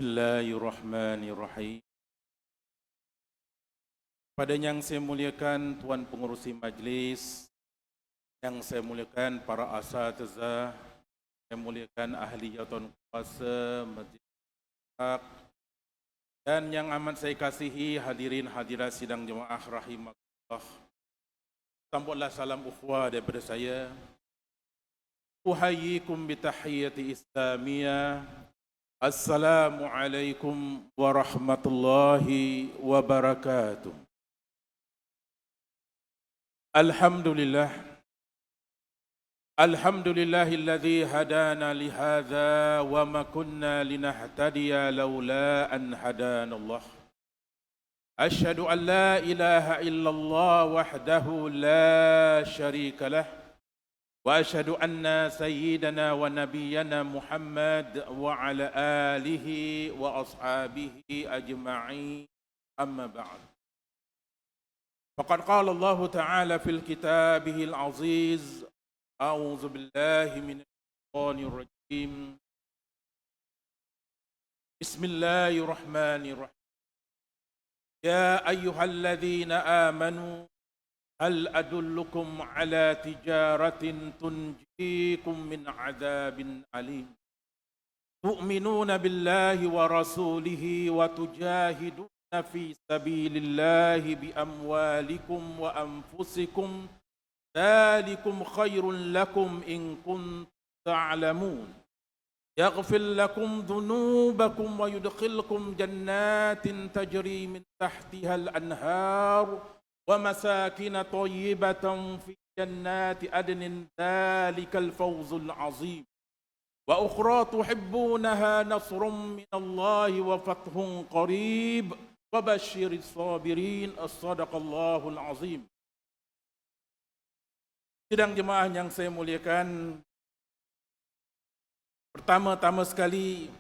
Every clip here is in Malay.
Bismillahirrahmanirrahim. Pada yang saya muliakan Tuan Pengerusi Majlis, yang saya muliakan para asatizah, saya muliakan ahli jawatan kuasa Masjid Haq, dan yang amat saya kasihi hadirin hadirat sidang jemaah rahimakumullah. Sambutlah salam ukhuwah daripada saya. Uhayyikum bitahiyyati islamiyah. Assalamualaikum warahmatullahi wabarakatuh. Alhamdulillah. Alhamdulillahilladzi hadana lihadza wa ma kunna linahtadiya laula an hadanallah. Asyhadu an la ilaha illallah wahdahu la syarika lah. وأشهد أن سيدنا ونبينا محمد وعلى آله وأصحابه أجمعين أما بعد فقد قال الله تعالى في كتابه العزيز أعوذ بالله من الشيطان الرجيم بسم الله الرحمن الرحيم يا أيها الذين آمنوا هل أدلكم على تجارة تنجيكم من عذاب أليم تؤمنون بالله ورسوله وتجاهدون في سبيل الله بأموالكم وأنفسكم ذلكم خير لكم إن كنتم تعلمون يغفر لكم ذنوبكم ويدخلكم جنات تجري من تحتها الأنهار ومساكن طيبة في جنات عدن ذلك الفوز العظيم وأخرى تحبونها نصر من الله وفتح قريب وبشر الصابرين الصدق الله العظيم. Sidang jemaah yang saya muliakan, pertama-tama sekali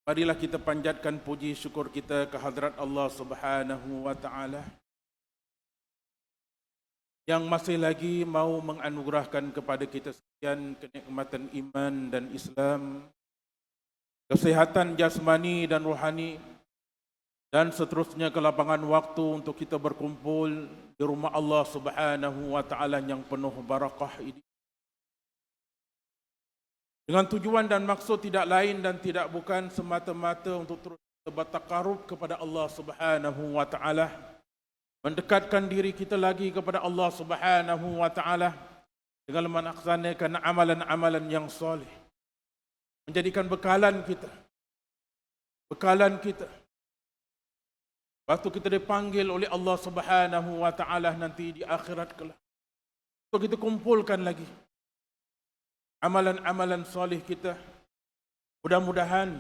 marilah kita panjatkan puji syukur kita ke hadrat Allah Subhanahu wa taala yang masih lagi mau menganugerahkan kepada kita sekalian kenikmatan iman dan Islam, kesehatan jasmani dan rohani, dan seterusnya kelapangan waktu untuk kita berkumpul di rumah Allah Subhanahu wa taala yang penuh barakah ini. Dengan tujuan dan maksud tidak lain dan tidak bukan semata-mata untuk terus bertakarub kepada Allah Subhanahu wa taala, mendekatkan diri kita lagi kepada Allah Subhanahu wa taala dengan melaksanakan amalan-amalan yang soleh, menjadikan bekalan kita waktu kita dipanggil oleh Allah Subhanahu wa taala nanti di akhirat kelak, untuk kita kumpulkan lagi amalan-amalan soleh kita. Mudah-mudahan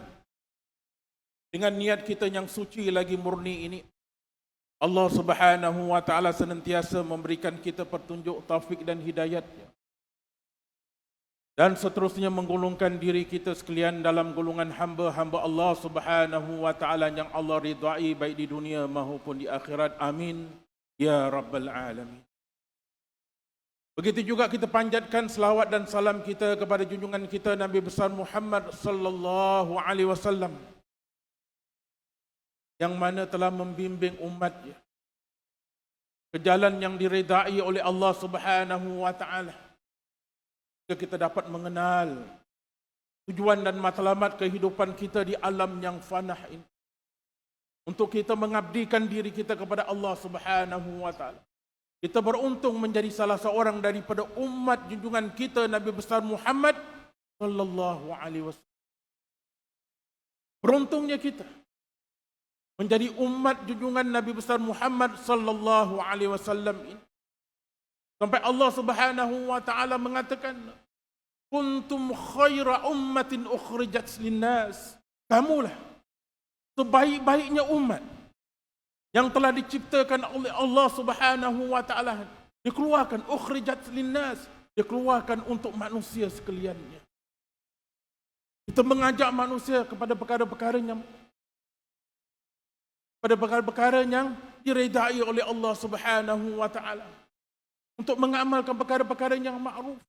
dengan niat kita yang suci lagi murni ini, Allah Subhanahu wa taala senantiasa memberikan kita petunjuk, taufik dan hidayat-Nya, dan seterusnya menggolongkan diri kita sekalian dalam golongan hamba-hamba Allah Subhanahu wa taala yang Allah ridai baik di dunia maupun di akhirat. Amin ya rabbal alamin. Begitu juga kita panjatkan selawat dan salam kita kepada junjungan kita Nabi besar Muhammad sallallahu alaihi wasallam, yang mana telah membimbing umatnya ke jalan yang diredai oleh Allah Subhanahu wa taala, sehingga kita dapat mengenal tujuan dan matlamat kehidupan kita di alam yang fanah ini, untuk kita mengabdikan diri kita kepada Allah Subhanahu wa taala. Kita beruntung menjadi salah seorang daripada umat junjungan kita Nabi besar Muhammad sallallahu alaihi wasallam. Beruntungnya kita menjadi umat junjungan Nabi besar Muhammad sallallahu alaihi wasallam ini, sampai Allah Subhanahu wa taala mengatakan, kuntum khaira ummatin ukhrijat linnas, kamulah sebaik-baiknya umat yang telah diciptakan oleh Allah Subhanahu wa taala, dikeluarkan ukhrijat linnas, dikeluarkan untuk manusia sekaliannya. Kita mengajak manusia kepada perkara-perkara yang diredai oleh Allah Subhanahu wa taala, untuk mengamalkan perkara-perkara yang ma'ruf,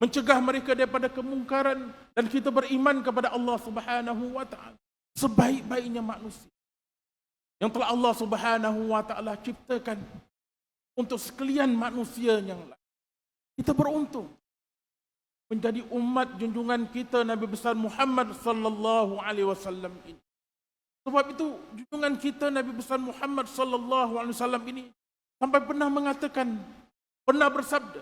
mencegah mereka daripada kemungkaran, dan kita beriman kepada Allah Subhanahu wa taala, sebaik-baiknya manusia yang telah Allah Subhanahu wa taala ciptakan untuk sekalian manusia yang lain. Kita beruntung menjadi umat junjungan kita Nabi besar Muhammad sallallahu alaihi wasallam ini. Sebab itu junjungan kita Nabi besar Muhammad sallallahu alaihi wasallam ini sampai pernah mengatakan, pernah bersabda,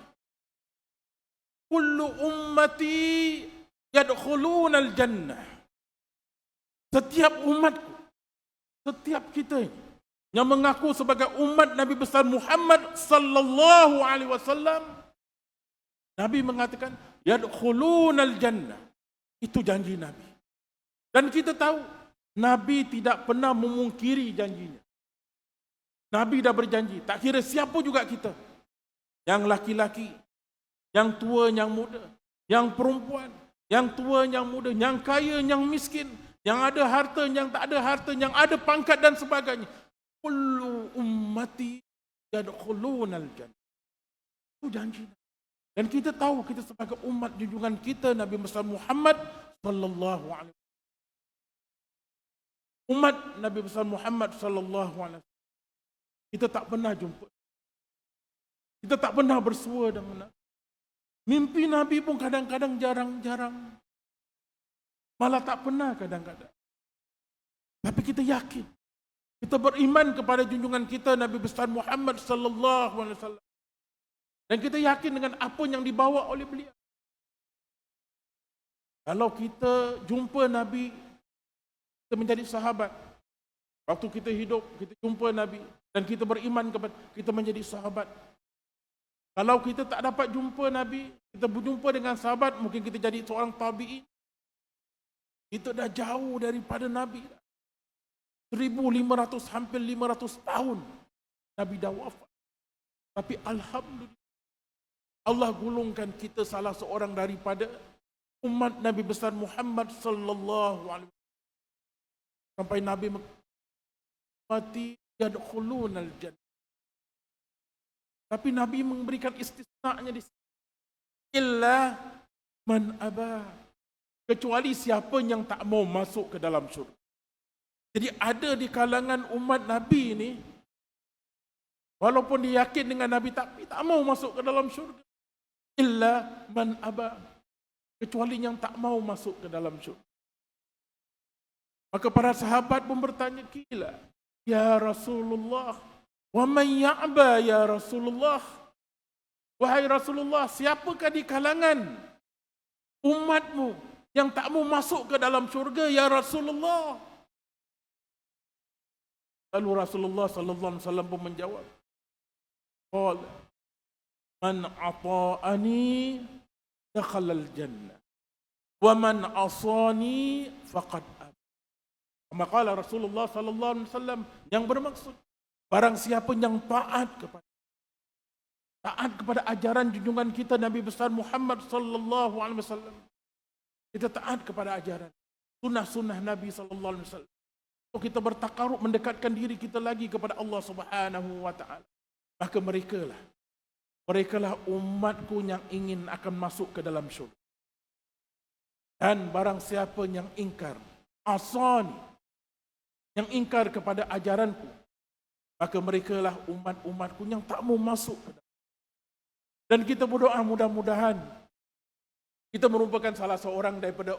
kullu ummati yadkhuluna al-jannah. Setiap umatku, setiap kita yang mengaku sebagai umat Nabi besar Muhammad sallallahu alaihi wasallam, Nabi mengatakan yadkhulunal jannah. Itu janji Nabi. Dan kita tahu Nabi tidak pernah memungkiri janjinya. Nabi dah berjanji, tak kira siapa juga kita, yang laki-laki, yang tua, yang muda, yang perempuan, yang tua, yang muda, yang kaya, yang miskin, yang ada harta, yang tak ada harta, yang ada pangkat dan sebagainya. Kullu ummati yadkhulunal jannah. Itu janji. Dan kita tahu kita sebagai umat junjungan kita Nabi besar Muhammad sallallahu alaihi wasallam. Umat Nabi besar Muhammad sallallahu alaihi wasallam. Kita tak pernah jumpa. Kita tak pernah bersua dengan Nabi. Mimpi Nabi pun kadang-kadang jarang-jarang. Malah tak pernah kadang-kadang. Tapi kita yakin, kita beriman kepada junjungan kita Nabi besar Muhammad sallallahu alaihi wasallam. Dan kita yakin dengan apa yang dibawa oleh beliau. Kalau kita jumpa Nabi, kita menjadi sahabat. Waktu kita hidup, kita jumpa Nabi dan kita beriman kepada, kita menjadi sahabat. Kalau kita tak dapat jumpa Nabi, kita berjumpa dengan sahabat, mungkin kita jadi seorang tabi'in. Kita dah jauh daripada Nabi. 1,500, hampir 500 tahun Nabi dah wafat. Tapi alhamdulillah, Allah gulungkan kita salah seorang daripada umat Nabi besar Muhammad sallallahu alaihi wasallam. Sampai Nabi mati yadkhulunal jannah. Tapi Nabi memberikan istisna'nya di sini. Illa man aba. Kecuali siapa yang tak mau masuk ke dalam syurga. Jadi ada di kalangan umat Nabi ini, walaupun dia yakin dengan Nabi, tapi tak mau masuk ke dalam syurga. Illa man aba. Kecuali yang tak mau masuk ke dalam syurga. Maka para sahabat pun bertanya, kila, ya Rasulullah, wa man ya'ba ya Rasulullah. Wahai Rasulullah, siapakah di kalangan umatmu yang tak mau masuk ke dalam syurga, ya Rasulullah? Lalu Rasulullah sallallahu alaihi wasallam pun menjawab, qala man ata'ani dakhalal jannah wa man asani faqad ab. Kama qala Rasulullah sallallahu alaihi wasallam, yang bermaksud barang siapa yang taat kepada ajaran junjungan kita Nabi besar Muhammad sallallahu alaihi wasallam. Kita taat kepada ajaran sunnah-sunnah Nabi sallallahu alaihi wasallam. Untuk kita bertakarub, mendekatkan diri kita lagi kepada Allah Subhanahu wa taala. Maka merekalah umatku yang ingin akan masuk ke dalam syurga. Dan barang siapa yang ingkar, asani, yang ingkar kepada ajaranku, maka merekalah umat-umatku yang tak mau masuk ke dalam. Dan kita berdoa mudah-mudahan kita merupakan salah seorang daripada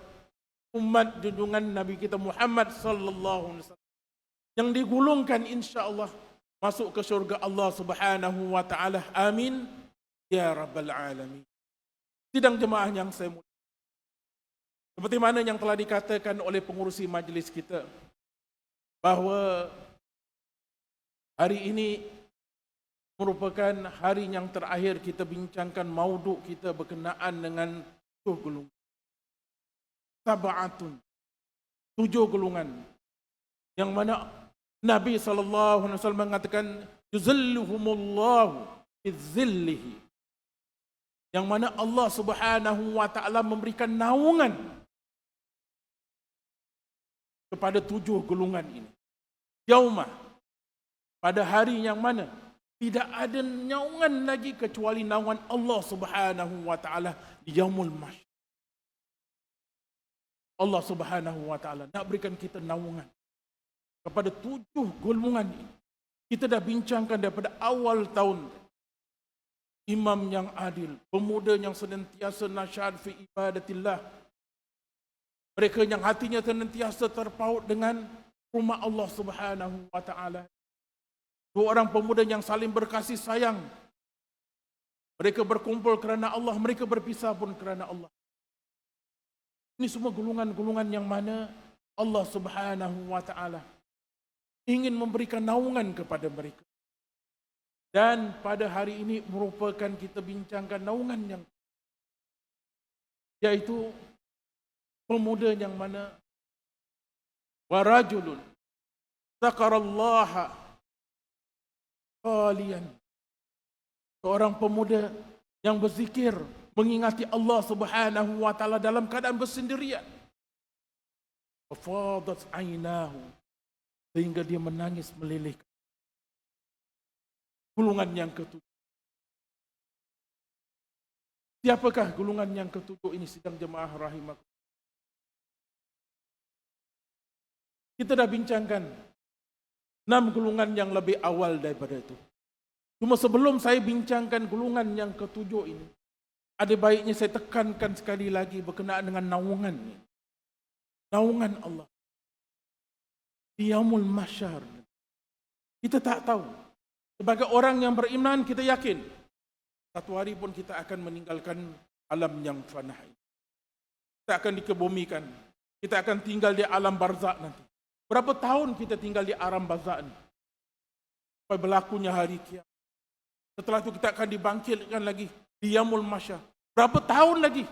umat junjungan Nabi kita Muhammad sallallahu alaihi wasallam yang digulungkan insya-Allah masuk ke syurga Allah Subhanahu wa taala. Amin ya rabbal alamin. Sidang jemaah yang saya muliakan, seperti mana yang telah dikatakan oleh pengurusi majlis kita, bahawa hari ini merupakan hari yang terakhir kita bincangkan mauduk kita berkenaan dengan 7 golongan. Sab'atun, 7 golongan yang mana Nabi SAW mengatakan yuzilluhumullahu bizzillihi, yang mana Allah Subhanahu wa taala memberikan naungan kepada 7 golongan ini. Yaumah, pada hari yang mana Tidak ada naungan lagi kecuali naungan Allah Subhanahu wa taala di yaumul mahsyar. Allah Subhanahu wa taala nak berikan kita naungan kepada 7 golongan ini. Kita dah bincangkan daripada awal tahun. Imam yang adil, pemuda yang senantiasa nasyad fi ibadatillah. Mereka yang hatinya senantiasa terpaut dengan rumah Allah Subhanahu wa taala. 2 orang pemuda yang saling berkasih sayang. Mereka berkumpul kerana Allah, mereka berpisah pun kerana Allah. Ini semua golongan-golongan yang mana Allah Subhanahu wa taala ingin memberikan naungan kepada mereka. Dan pada hari ini merupakan kita bincangkan naungan yang, yaitu pemuda yang mana warajulun zakarallaha khalian, seorang pemuda yang berzikir mengingati Allah Subhanahu wa taala dalam keadaan bersendirian. Fafadat ainahu, sehingga dia menangis meleleh. Golongan yang ketujuh. Siapakah golongan yang ketujuh ini sidang jemaah rahimakumullah? Kita dah bincangkan 6 golongan yang lebih awal daripada itu. Cuma sebelum saya bincangkan golongan yang ketujuh ini, ada baiknya saya tekankan sekali lagi berkenaan dengan naungan. Naungan Allah di yaumul mahsyar. Kita tak tahu. Sebagai orang yang beriman, kita yakin satu hari pun kita akan meninggalkan alam yang fana ini. Kita akan dikebumikan. Kita akan tinggal di alam barzakh nanti. Berapa tahun kita tinggal di alam barzakh ini? Sampai berlakunya hari kiamat. Setelah itu kita akan dibangkitkan lagi di yaumul mahsyar. Berapa tahun lagi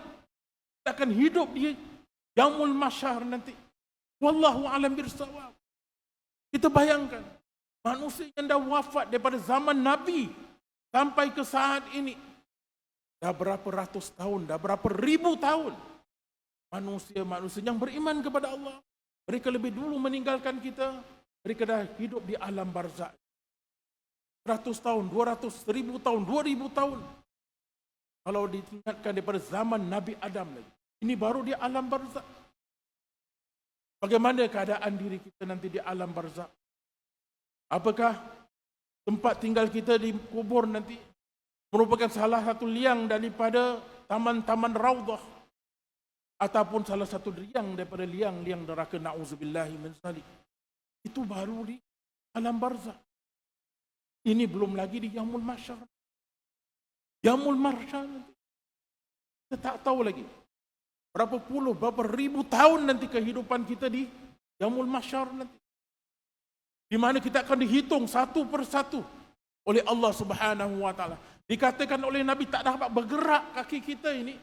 kita akan hidup di yaumul mahsyar nanti? Wallahu a'lam bissawab. Kita bayangkan manusia yang dah wafat daripada zaman Nabi sampai ke saat ini. Dah berapa ratus tahun, dah berapa ribu tahun. Manusia-manusia yang beriman kepada Allah. Mereka lebih dulu meninggalkan kita. Mereka dah hidup di alam barzakh. 100 tahun, 200, 1000 tahun, 2000 tahun. Kalau ditingkatkan daripada zaman Nabi Adam lagi. Ini baru di alam barzakh. Bagaimana keadaan diri kita nanti di alam barzakh? Apakah tempat tinggal kita di kubur nanti merupakan salah satu liang daripada taman-taman raudhah, ataupun salah satu liang daripada liang-liang neraka, na'udzubillahi min zalik? Itu baru di alam barzakh. Ini belum lagi di yaumul mahsyar. Yaumul mahsyar nanti kita tak tahu lagi berapa puluh, berapa ribu tahun nanti kehidupan kita di yaumul mahsyar nanti, di mana kita akan dihitung satu persatu oleh Allah Subhanahu wa taala. Dikatakan oleh Nabi tak dapat bergerak kaki kita ini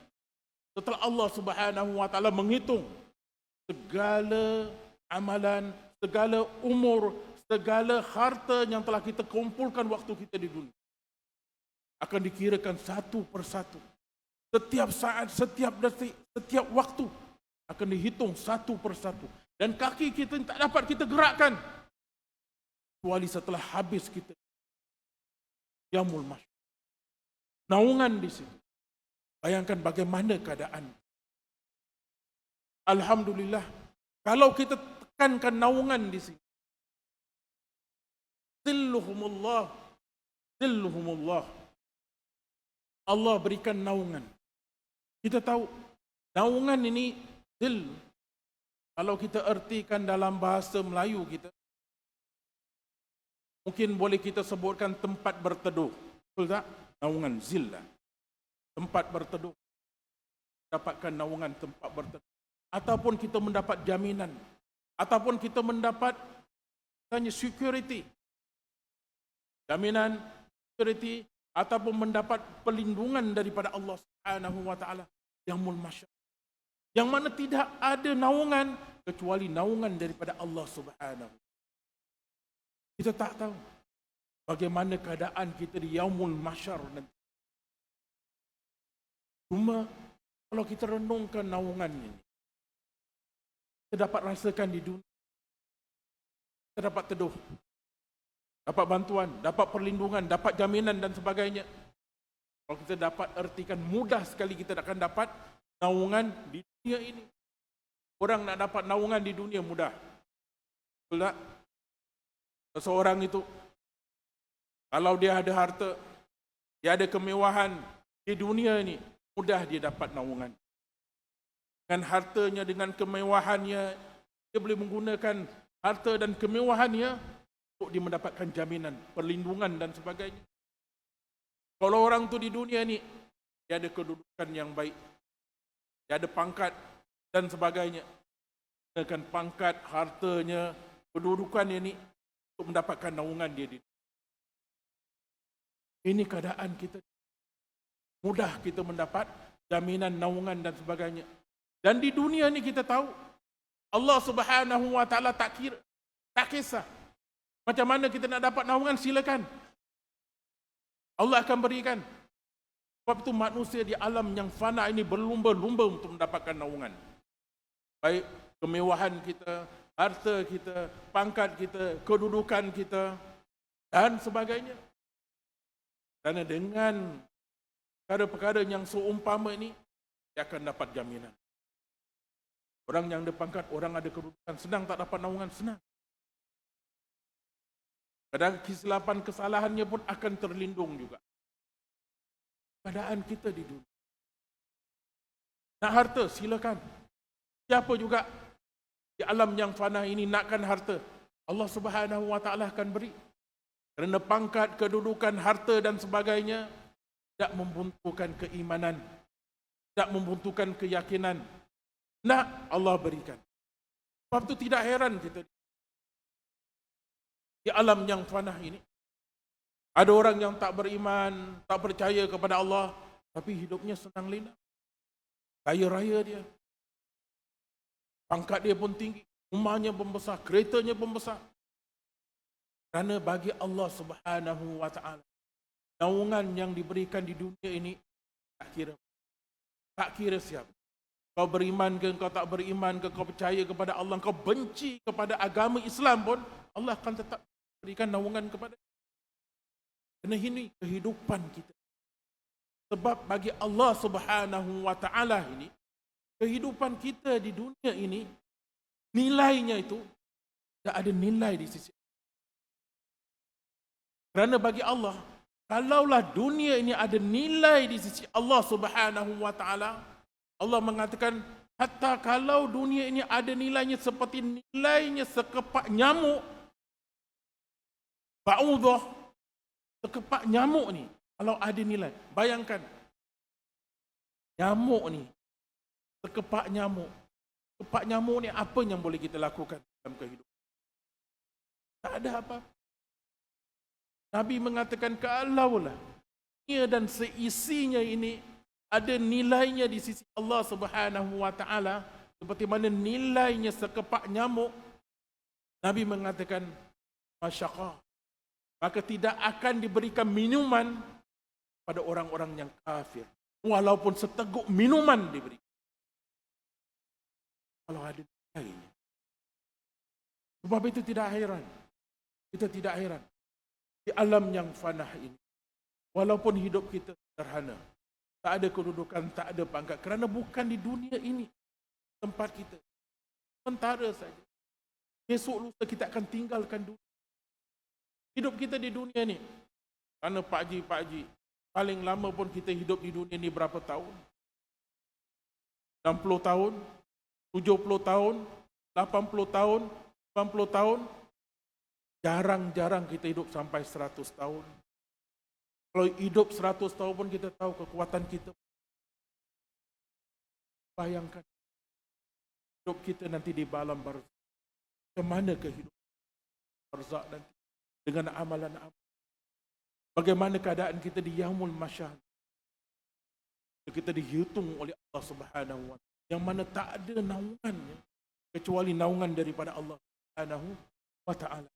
setelah Allah Subhanahu wa taala menghitung segala amalan, segala umur, segala harta yang telah kita kumpulkan waktu kita di dunia. Akan dikirakan satu persatu. Setiap saat, setiap detik, setiap waktu akan dihitung satu persatu. Dan kaki kita tak dapat kita gerakkan kecuali setelah habis kita yaumul mahsyar. Naungan di sini. Bayangkan bagaimana keadaan. Alhamdulillah, kalau kita tekankan naungan di sini. Zilluhumullah, zilluhumullah. Allah berikan naungan. Kita tahu naungan ini zil. Kalau kita ertikan dalam bahasa Melayu kita, mungkin boleh kita sebutkan tempat berteduh. Betul tak? Naungan zillah. Tempat berteduh. Dapatkan naungan tempat berteduh. Ataupun kita mendapat jaminan. Ataupun kita mendapat security. Jaminan, security, ataupun mendapat perlindungan daripada Allah Subhanahu wa taala yaumul mahsyar. Yang mana tidak ada naungan kecuali naungan daripada Allah Subhanahu. Kita tak tahu bagaimana keadaan kita di yaumul mahsyar nanti. Cuma kalau kita renungkan naungan ini, kita dapat rasakan di dunia. Kita dapat teduh. dapat bantuan, dapat perlindungan, dapat jaminan dan sebagainya. Kalau kita dapat ertikan, mudah sekali kita akan dapat naungan di dunia ini. Orang nak dapat naungan di dunia mudah. Betul tak? Seseorang itu, kalau dia ada harta, dia ada kemewahan di dunia ini, mudah dia dapat naungan. Dengan hartanya, dengan kemewahannya, dia boleh menggunakan harta dan kemewahannya untuk dia mendapatkan jaminan, perlindungan dan sebagainya. Kalau orang tu di dunia ni, dia ada kedudukan yang baik, dia ada pangkat dan sebagainya. Dengan pangkat, hartanya, kedudukannya ni untuk mendapatkan naungan dia. Ini keadaan kita. Mudah kita mendapat jaminan, naungan dan sebagainya. Dan di dunia ni kita tahu, Allah Subhanahu wa taala tak kisah. Macam mana kita nak dapat naungan, silakan. Allah akan berikan. Sebab itu manusia di alam yang fana ini berlumba-lumba untuk mendapatkan naungan. Baik kemewahan kita, harta kita, pangkat kita, kedudukan kita dan sebagainya. Kerana dengan perkara-perkara yang seumpama ini, dia akan dapat jaminan. Orang yang ada pangkat, orang ada kedudukan, senang tak dapat naungan, senang. Kadang kesilapan, kesalahannya pun akan terlindung juga. Keadaan kita di dunia. Nak harta, silakan. Siapa juga di alam yang fana ini nakkan harta, Allah Subhanahu wa taala akan beri. Kerana pangkat, kedudukan, harta dan sebagainya tidak membuntukan keimanan, tidak membuntukan keyakinan. Nak Allah berikan. Sebab itu tidak heran kita di alam yang fana ini, ada orang yang tak beriman, tak percaya kepada Allah, tapi hidupnya senang lenang. Kaya raya dia. Pangkat dia pun tinggi, rumahnya pun besar, keretanya pun besar. Kerana bagi Allah Subhanahu wa taala, naungan yang diberikan di dunia ini tak kira siapa. Kau beriman ke, kau tak beriman ke, kau percaya kepada Allah, kau benci kepada agama Islam pun, Allah akan tetap berikan naungan kepada kita. Kerana ini kehidupan kita. Sebab bagi Allah Subhanahu wa taala ini, kehidupan kita di dunia ini, nilainya itu tidak ada nilai di sisi. Kerana bagi Allah, kalaulah dunia ini ada nilai di sisi Allah Subhanahu wa taala, Allah mengatakan, hatta kalau dunia ini ada nilainya seperti nilainya sekepak nyamuk, ba'udah, sekepak nyamuk ni, kalau ada nilai, bayangkan, nyamuk ni, sekepak nyamuk ni apa yang boleh kita lakukan dalam kehidupan? Tak ada apa. Nabi mengatakan, kalaulah dunia dan seisinya ini ada nilainya di sisi Allah Subhanahu wa taala seperti mana nilainya sekepak nyamuk, Nabi mengatakan, masyaqa, maka tidak akan diberikan minuman pada orang-orang yang kafir, walaupun seteguk minuman diberi. Kalau ada nilainya. Sebab itu tidak heran, kita tidak heran di alam yang fanah ini, walaupun hidup kita sederhana, tak ada kedudukan, tak ada pangkat, kerana bukan di dunia ini tempat kita, sementara saja. Besok lusa kita akan tinggalkan dunia. Hidup kita di dunia ni, kerana Pak Haji, paling lama pun kita hidup di dunia ni berapa tahun? 60 tahun, 70 tahun, 80 tahun, 90 tahun. Jarang-jarang kita hidup sampai 100 tahun. Kalau hidup 100 tahun pun kita tahu kekuatan kita. Bayangkan hidup kita nanti di alam barzakh. Bagaimana kehidupan barzakh nanti dengan amalan-amalan? Bagaimana keadaan kita di yaumul masyhad? Kita dihitung oleh Allah Subhanahu wa taala, yang mana tak ada naungannya kecuali naungan daripada Allah Subhanahu wa taala.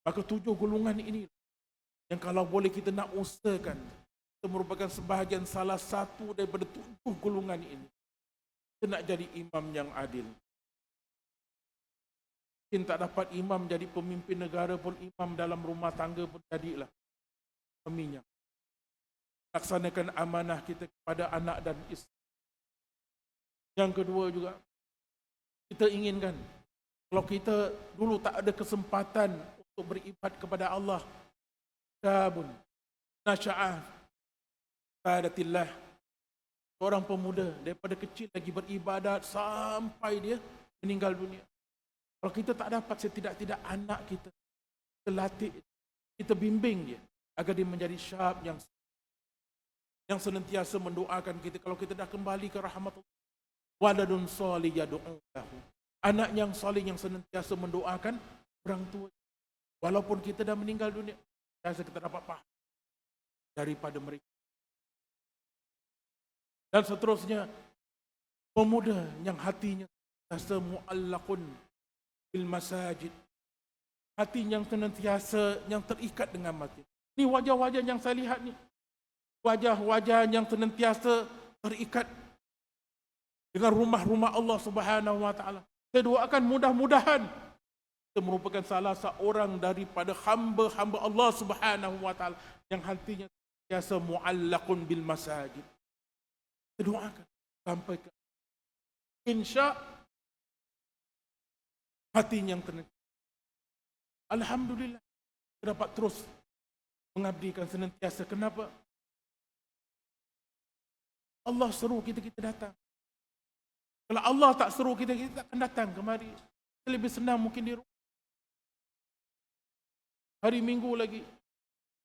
Maka 7 golongan ini yang kalau boleh kita nak usahakan, itu merupakan sebahagian salah satu daripada 7 golongan ini. Kita nak jadi imam yang adil. Mungkin tak dapat imam jadi pemimpin negara pun, imam dalam rumah tangga pun jadilah suaminya. Laksanakan amanah kita kepada anak dan isteri. Yang kedua juga, kita inginkan kalau kita dulu tak ada kesempatan untuk beribadat kepada Allah, syabun nasya'ah ibadatillah, seorang pemuda daripada kecil lagi beribadat sampai dia meninggal dunia. Kalau kita tak dapat setidak-tidak anak kita latih, kita bimbing dia agar dia menjadi syab yang senantiasa mendoakan kita kalau kita dah kembali ke rahmat Allah. Waladun salih yad'u lahu, anak yang salih yang senantiasa mendoakan orang tua. Walaupun kita dah meninggal dunia, biasa kita dapat pahala daripada mereka. Dan seterusnya, pemuda yang hatinya senantiasa mu'allaqun bil masajid, hati yang senantiasa yang terikat dengan masjid. Ini wajah-wajah yang saya lihat ni, wajah-wajah yang senantiasa terikat dengan rumah-rumah Allah Subhanahu wa taala. Saya doakan mudah-mudahan kita merupakan salah seorang daripada hamba-hamba Allah Subhanahu wa taala yang hatinya senantiasa mu'allaqun bil masajid. Saya doakan sampai ke insya hatinya yang tenang. Alhamdulillah, kita dapat terus mengabdikan senantiasa. Kenapa? Allah seru kita datang. Kalau Allah tak seru kita tak akan datang kemari. Kita lebih senang mungkin di rumah. Hari Minggu lagi,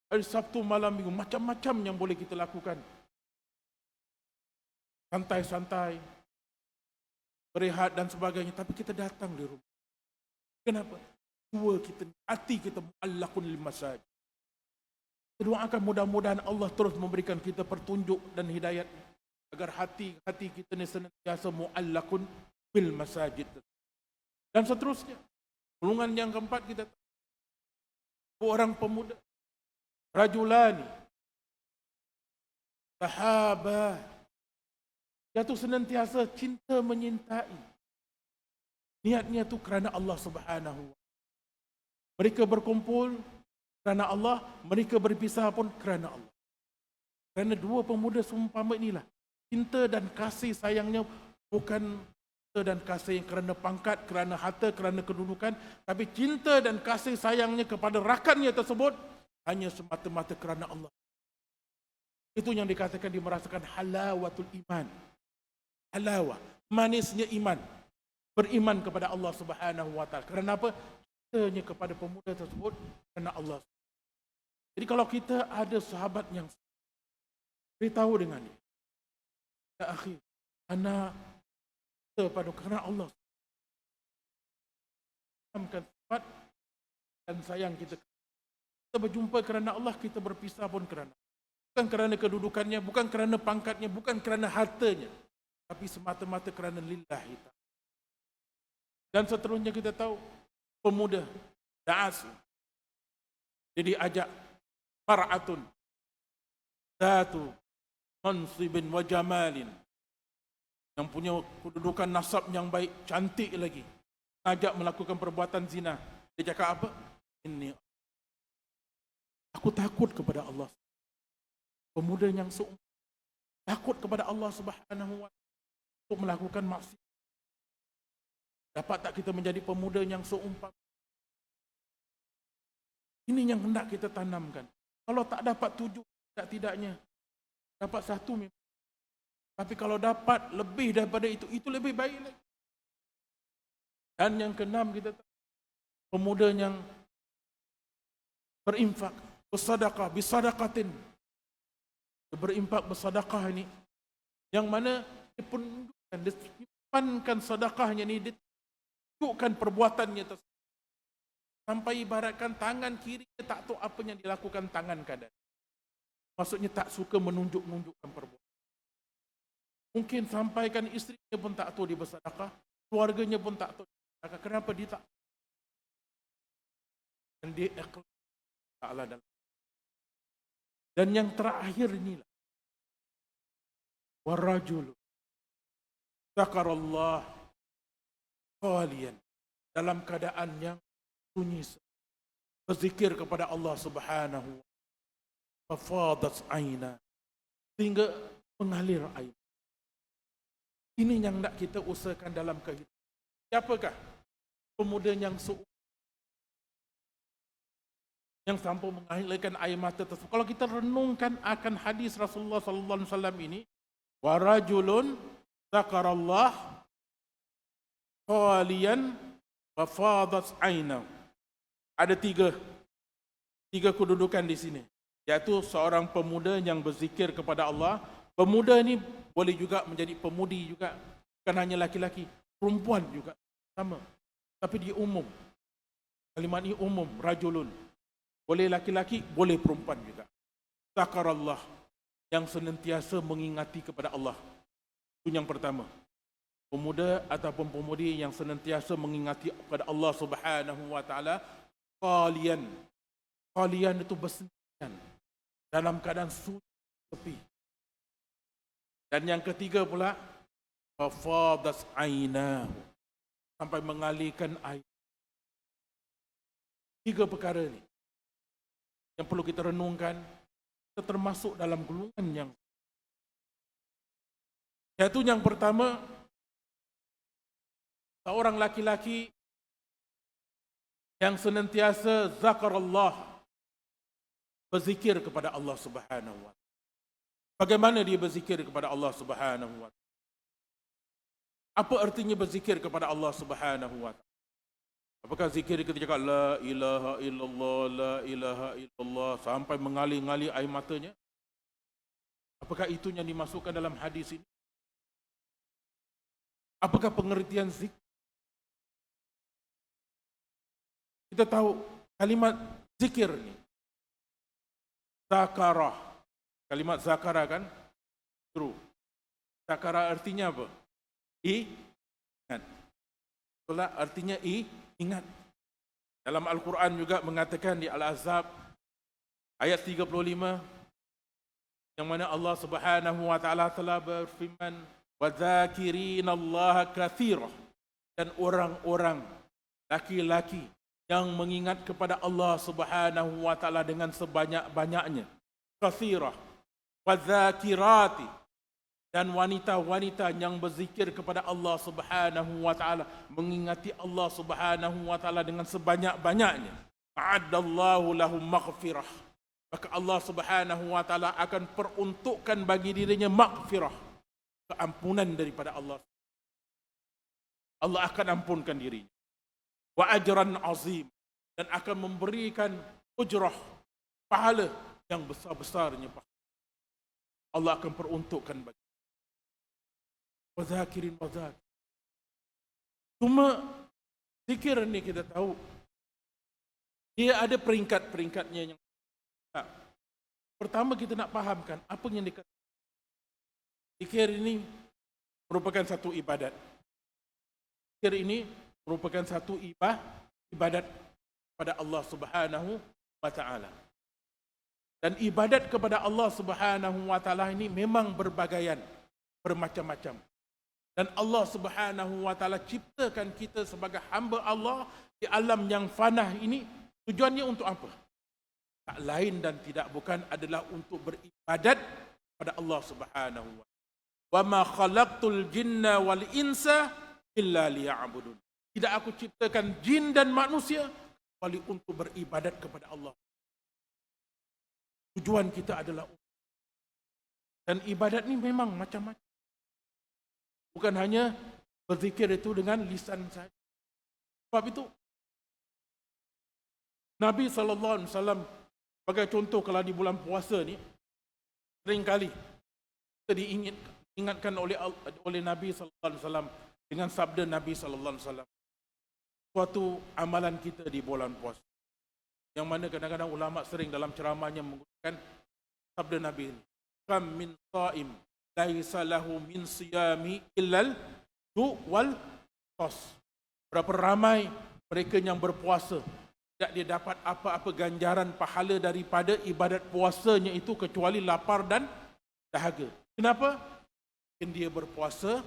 hari Sabtu malam Minggu, macam-macam yang boleh kita lakukan. Santai-santai, berehat dan sebagainya. Tapi kita datang di rumah. Kenapa? Hati kita mu'allaqun lil masajid. Kita doakan mudah-mudahan Allah terus memberikan kita petunjuk dan hidayat agar hati kita ni senantiasa mu'allaqun bil masajid. Dan seterusnya, golongan yang keempat kita orang pemuda, rajulani sahabah, jatuh senantiasa cinta menyintai. Niatnya tu kerana Allah Subhanahu wa. Mereka berkumpul kerana Allah, mereka berpisah pun kerana Allah. Kerana dua pemuda seumpama inilah, cinta dan kasih sayangnya bukan cinta dan kasih yang kerana pangkat, kerana harta, kerana kedudukan, tapi cinta dan kasih sayangnya kepada rakannya tersebut hanya semata-mata kerana Allah. Itu yang dikatakan dia merasakan halawatul iman. Halawah, manisnya iman. Beriman kepada Allah Subhanahu wa taala. Kerana apa? Cintanya kepada pemuda tersebut kerana Allah. Jadi kalau kita ada sahabat yang beritahu dengan dia, ya akhi, ana kepada kerana Allah. Sampaikan sifat dan sayang kita. Kita berjumpa kerana Allah, kita berpisah pun kerana. Bukan kerana kedudukannya, bukan kerana pangkatnya, bukan kerana hartanya, tapi semata-mata kerana lillahi ta'ala. Dan seterusnya kita tahu pemuda da'as. Jadi ajak mar'atun zatu mansibin wa jamalin, yang punya kedudukan nasab yang baik, cantik lagi, ajak melakukan perbuatan zina. Dia cakap apa? Ini aku takut kepada Allah. Pemuda yang takut kepada Allah Subhanahu wa taala untuk melakukan maksiat. Dapat tak kita menjadi pemuda yang seumpama? Ini yang hendak kita tanamkan. Kalau tak dapat 7, tidaknya dapat 1 memang. Tapi kalau dapat lebih daripada itu lebih baik lagi. Dan yang keenam kita tahu, pemuda yang berinfak, bersedekah, bisadaqatin. Berinfak, bersedekah ini, yang mana dia penunjukkan, dia simpankan sedekahnya ini, tunjukkan perbuatannya tersebut. Sampai ibaratkan tangan kirinya tak tahu apa yang dilakukan tangan kanan. Maksudnya tak suka menunjukkan perbuatan. Mungkin sampaikan isterinya pun tak tahu dia bersedekah, keluarganya pun tak tahu. Kenapa dia tak? Dan dia ikhlas ta'ala dalam. Dan yang terakhir inilah, warajul zakarallah khalian, dalam keadaan yang sunyi, berzikir kepada Allah Subhanahu wa ta'ala, fafadat aina, sehingga mengalir air. Ini yang nak kita usahakan dalam kehidupan. Siapakah pemuda yang yang sampai mengalirkan air mata tersebut? Kalau kita renungkan akan hadis Rasulullah sallallahu alaihi wasallam ini, wa rajulun zakarallah khalian wa fadat aina. Ada tiga kedudukan di sini, iaitu seorang pemuda yang berzikir kepada Allah. Pemuda ini boleh juga menjadi pemudi juga, bukan hanya laki-laki, perempuan juga sama. Tapi dia umum. Kalimat ini umum, rajulun. Boleh laki-laki, boleh perempuan juga. Zakarallah, yang senantiasa mengingati kepada Allah. Itu yang pertama. Pemuda ataupun pemudi yang senantiasa mengingati kepada Allah Subhanahu wa ta'ala. Qalian itu bersendirian dalam keadaan sunyi, sepi. Dan yang ketiga pula, fafadas ainahu, sampai mengalirkan air. Tiga perkara ini yang perlu kita renungkan. Kita termasuk dalam golongan yang, yaitu yang pertama, seorang laki-laki yang senantiasa zakarallah, berzikir kepada Allah Subhanahu wa ta'ala. Bagaimana dia berzikir kepada Allah Subhanahu wa ta'ala? Apa artinya berzikir kepada Allah Subhanahu wa ta'ala? Apakah zikir kita cakap la ilaha illallah, la ilaha illallah sampai mengalir-ngalir air matanya? Apakah itu yang dimasukkan dalam hadis ini? Apakah pengertian zikir? Kita tahu kalimat zikir ini, zakarah. Kalimat zakarah kan? True. Zakarah artinya apa? Ingat. Itulah artinya ingat. Dalam Al-Quran juga mengatakan di Al-Ahzab ayat 35, yang mana Allah Subhanahu wa ta'ala telah berfirman, wa dzakirina Allah katsira, dan orang-orang laki-laki yang mengingat kepada Allah Subhanahu wa ta'ala dengan sebanyak-banyaknya. Katsirah. Wa dzakirati, dan wanita-wanita yang berzikir kepada Allah Subhanahu wa ta'ala, mengingati Allah Subhanahu wa ta'ala dengan sebanyak-banyaknya. A'addallahu lahum maghfirah, maka Allah Subhanahu wa ta'ala akan peruntukkan bagi dirinya maghfirah, keampunan daripada Allah. Allah akan ampunkan dirinya. Wa ajran azim, dan akan memberikan ujrah, pahala yang besar-besarnya. Allah akan peruntukkan bagi wa zakirin wa zakir. Cuma zikir ni kita tahu dia ada peringkat-peringkatnya. Yang pertama kita nak fahamkan apa yang dikatakan zikir ini merupakan satu ibadat. Zikir ini merupakan satu ibadat kepada Allah Subhanahu wa ta'ala. Dan ibadat kepada Allah Subhanahu wa ta'ala ini memang berbagaian, bermacam-macam. Dan Allah Subhanahu wa ta'ala ciptakan kita sebagai hamba Allah di alam yang fanah ini. Tujuannya untuk apa? Tak lain dan tidak bukan adalah untuk beribadat kepada Allah Subhanahu wa ta'ala. Wa ma khalaqtul jinna wal insa illa liya'budun. Tidak aku ciptakan jin dan manusia kecuali untuk beribadat kepada Allah. Tujuan kita adalah, dan ibadat ni memang macam-macam. Bukan hanya berzikir itu dengan lisan saja. Sebab itu Nabi SAW, sebagai contoh kalau di bulan puasa ni, seringkali kita diingatkan oleh Nabi SAW dengan sabda Nabi SAW. Suatu amalan kita di bulan puasa, yang mana kadang-kadang ulama sering dalam ceramahnya menggunakan sabda Nabi ini. Kam min sha'im laisa lahu min siyami illal ju' wal qas. Berapa ramai mereka yang berpuasa, tidak dia dapat apa-apa ganjaran pahala daripada ibadat puasanya itu kecuali lapar dan dahaga. Kenapa? Mungkin dia berpuasa,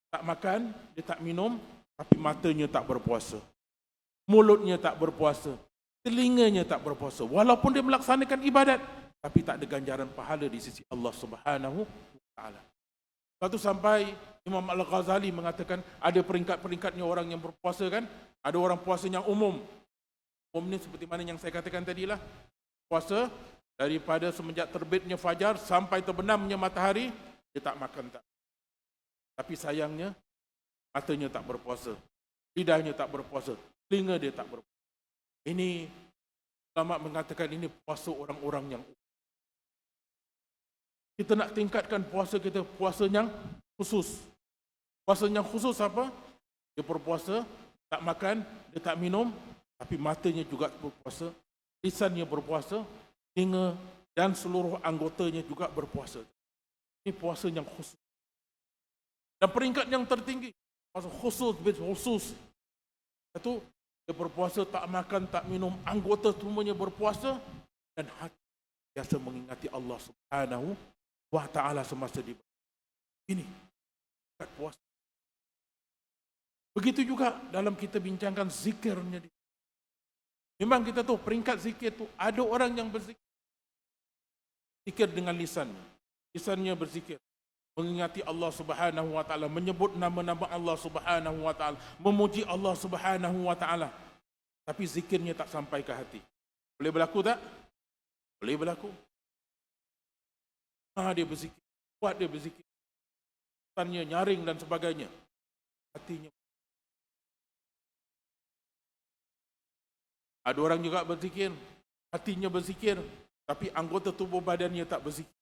tak makan, dia tak minum, tapi matanya tak berpuasa, mulutnya tak berpuasa, telinganya tak berpuasa. Walaupun dia melaksanakan ibadat, tapi tak ada ganjaran pahala di sisi Allah Subhanahu wa taala. Satu sampai Imam Al-Ghazali mengatakan ada peringkat-peringkatnya orang yang berpuasa kan. Ada orang puasa yang umum. Umum ni seperti mana yang saya katakan tadilah. Puasa daripada semenjak terbitnya fajar sampai terbenamnya matahari, dia tak makan tak. Tapi sayangnya matanya tak berpuasa, lidahnya tak berpuasa, telinga dia tak berpuasa. Ini ulama mengatakan ini puasa orang-orang yang kita nak tingkatkan puasa kita, puasa yang khusus. Puasa yang khusus apa? Dia berpuasa, tak makan, dia tak minum, tapi matanya juga berpuasa, lisannya berpuasa, telinga dan seluruh anggotanya juga berpuasa. Ini puasa yang khusus. Dan peringkat yang tertinggi, puasa khusus, itu dia berpuasa, tak makan, tak minum, anggota semuanya berpuasa, dan hati biasa mengingati Allah Subhanahu wa ta'ala semasa di ini puasa. Begitu juga dalam kita bincangkan zikirnya. Memang kita tahu peringkat zikir itu ada orang yang berzikir, zikir dengan lisannya berzikir, mengingati Allah Subhanahu wa ta'ala, menyebut nama-nama Allah Subhanahu wa ta'ala, memuji Allah Subhanahu wa ta'ala, tapi zikirnya tak sampai ke hati. Boleh berlaku tak? Boleh berlaku. Dia berzikir, kuat dia berzikir, lisannya nyaring dan sebagainya, hatinya. Ada orang juga berzikir, hatinya berzikir, tapi anggota tubuh badannya tak berzikir.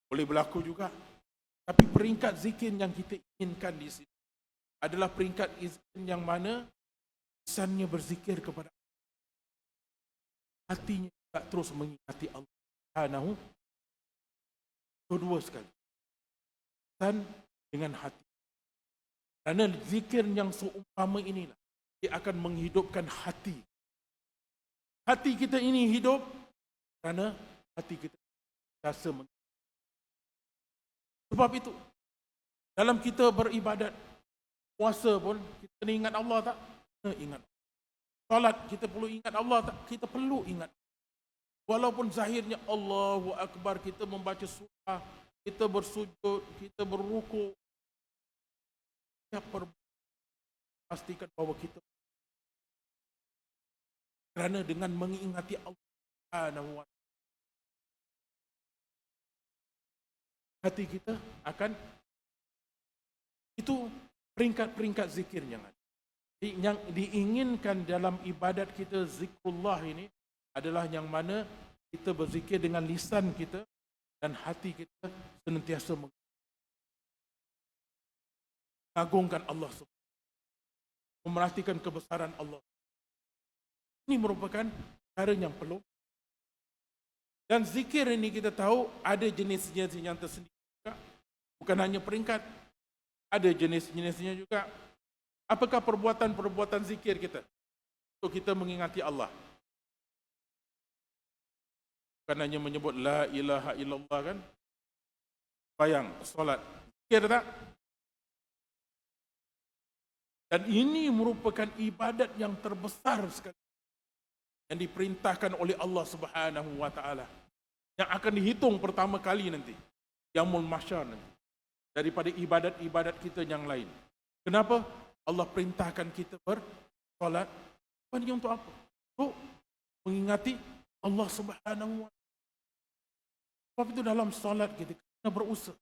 Boleh berlaku juga. Tapi peringkat zikir yang kita inginkan di sini adalah peringkat zikir yang mana lisannya berzikir kepada Allah, hatinya tak terus mengingati Allah Subhanahu. Kedua sekali, lisan dengan hati. Kerana zikir yang seumpama inilah, dia akan menghidupkan hati. Hati kita ini hidup kerana hati kita rasa sebab itu dalam kita beribadat, puasa pun kita ingat Allah tak? Ingat. Salat kita perlu ingat Allah tak? Kita perlu ingat. Walaupun zahirnya Allahu Akbar, kita membaca surah, kita bersujud, kita berrukuk, pastikan bahawa kita kerana dengan mengingati Allah Subhanahu wa ta'ala, hati kita akan, itu peringkat-peringkat zikir yang ada. Yang diinginkan dalam ibadat kita, zikrullah ini adalah yang mana kita berzikir dengan lisan kita dan hati kita senantiasa mengagungkan Allah Subhanahu, memerhatikan kebesaran Allah. Ini merupakan cara yang perlu. Dan zikir ini kita tahu ada jenis-jenis yang tersendiri juga. Bukan hanya peringkat, ada jenis-jenisnya juga. Apakah perbuatan-perbuatan zikir kita untuk kita mengingati Allah? Bukan hanya menyebut la ilaha illallah kan? Bayang, solat. Zikir tak? Dan ini merupakan ibadat yang terbesar sekali yang diperintahkan oleh Allah Subhanahu wa ta'ala, yang akan dihitung pertama kali nanti, Yaumul Mahsyar nanti, daripada ibadat-ibadat kita yang lain. Kenapa? Allah perintahkan kita bersolat. Ini untuk apa? Untuk mengingati Allah Subhanahu wa ta'ala. Sebab itu dalam solat kita kena berusaha.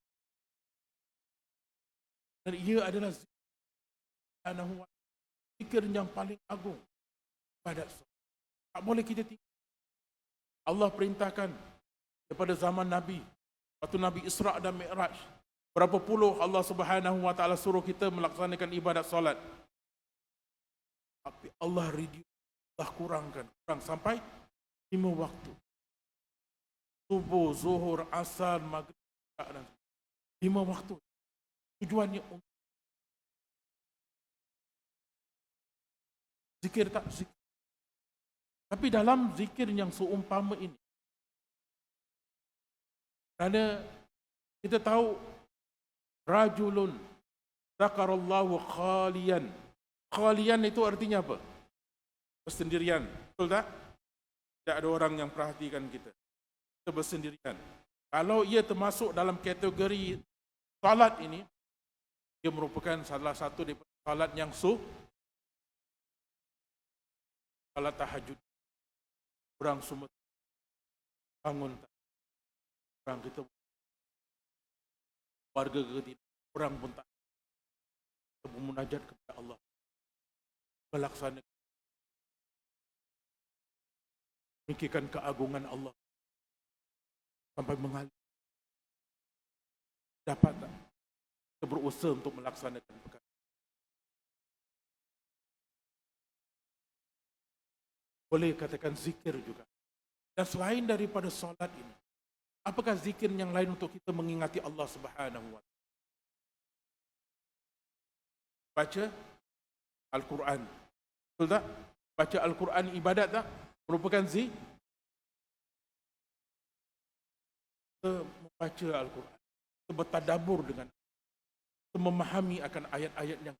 Dan ia adalah zikir yang paling agung pada solat. Tak boleh kita tinggal. Allah perintahkan daripada zaman Nabi, waktu Nabi Isra' dan Mi'raj, berapa puluh Allah Subhanahu wa ta'ala suruh kita melaksanakan ibadat solat. Tapi Allah kurangkan sampai 5 waktu. Subuh, zuhur, asar, maghrib, dan 5 waktu. Tujuannya untuk zikir tak zikir. Tapi dalam zikir yang seumpama ini, kerana kita tahu rajulun zakarallahu khalian Khalian itu artinya apa? Bersendirian. Betul tak? Tidak ada orang yang perhatikan kita. Kita bersendirian. Kalau ia termasuk dalam kategori salat ini, dia merupakan salah satu daripada salat yang salat tahajud. Orang semua bangun, orang kita warga ke tidak, orang pun tak, kita bermunajat kepada Allah, melaksanakan, memikirkan keagungan Allah sampai mengalir. Dapat tak? Kita berusaha untuk melaksanakan perkara. Boleh katakan zikir juga. Dan selain daripada solat ini, apakah zikir yang lain untuk kita mengingati Allah Subhanahu wa Ta'ala? Baca Al-Quran. Betul tak? Baca Al-Quran ibadat tak? Merupakan zikir. Kita membaca Al-Quran. Kita bertadabbur dengan, kita memahami akan ayat-ayat yang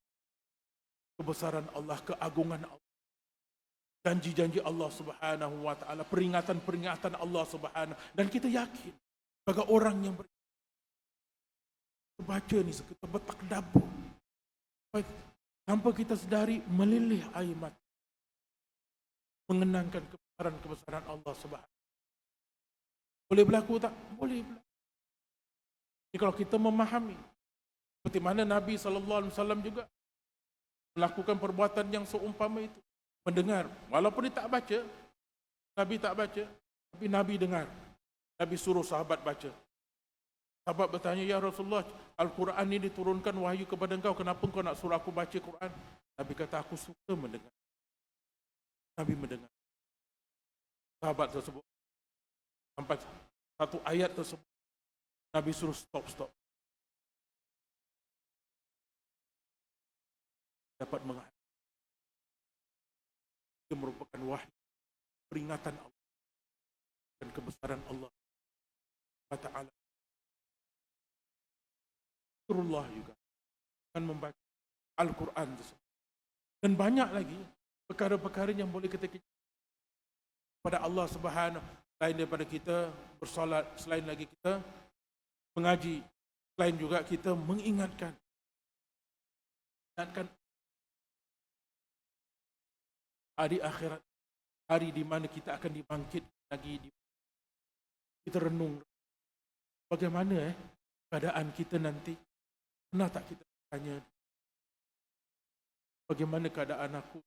kebesaran Allah, keagungan Allah, janji-janji Allah Subhanahu wa Ta'ala, peringatan-peringatan Allah Subhanahu, dan kita yakin sebagai orang yang baca ni, kita bertakdabur tanpa kita sedari melilih air mata, mengenangkan kebesaran Allah Subhanahu. Boleh berlaku tak? Boleh berlaku. Jadi kalau kita memahami seperti mana Nabi SAW juga melakukan perbuatan yang seumpama itu, mendengar, walaupun dia tak baca, Nabi tak baca, tapi Nabi dengar. Nabi suruh sahabat baca. Sahabat bertanya, ya Rasulullah, Al-Quran ini diturunkan wahyu kepada engkau, kenapa kau nak suruh aku baca Quran? Nabi kata, aku suka mendengar. Nabi mendengar. Sahabat tersebut, sampai satu ayat tersebut, Nabi suruh stop. Dapat menghadapi. Itu merupakan wahyu, peringatan Allah dan kebesaran Allah Ta'ala. Rasulullah juga akan membaca Al-Quran tersebut. Dan banyak lagi perkara-perkara yang boleh kita kepada Allah Subhanahu, selain daripada kita bersolat, selain lagi kita mengaji, selain juga kita mengingatkan hari akhirat, hari di mana kita akan dibangkit lagi. Kita renung bagaimana keadaan kita nanti. Pernah tak kita tanya, bagaimana keadaan aku,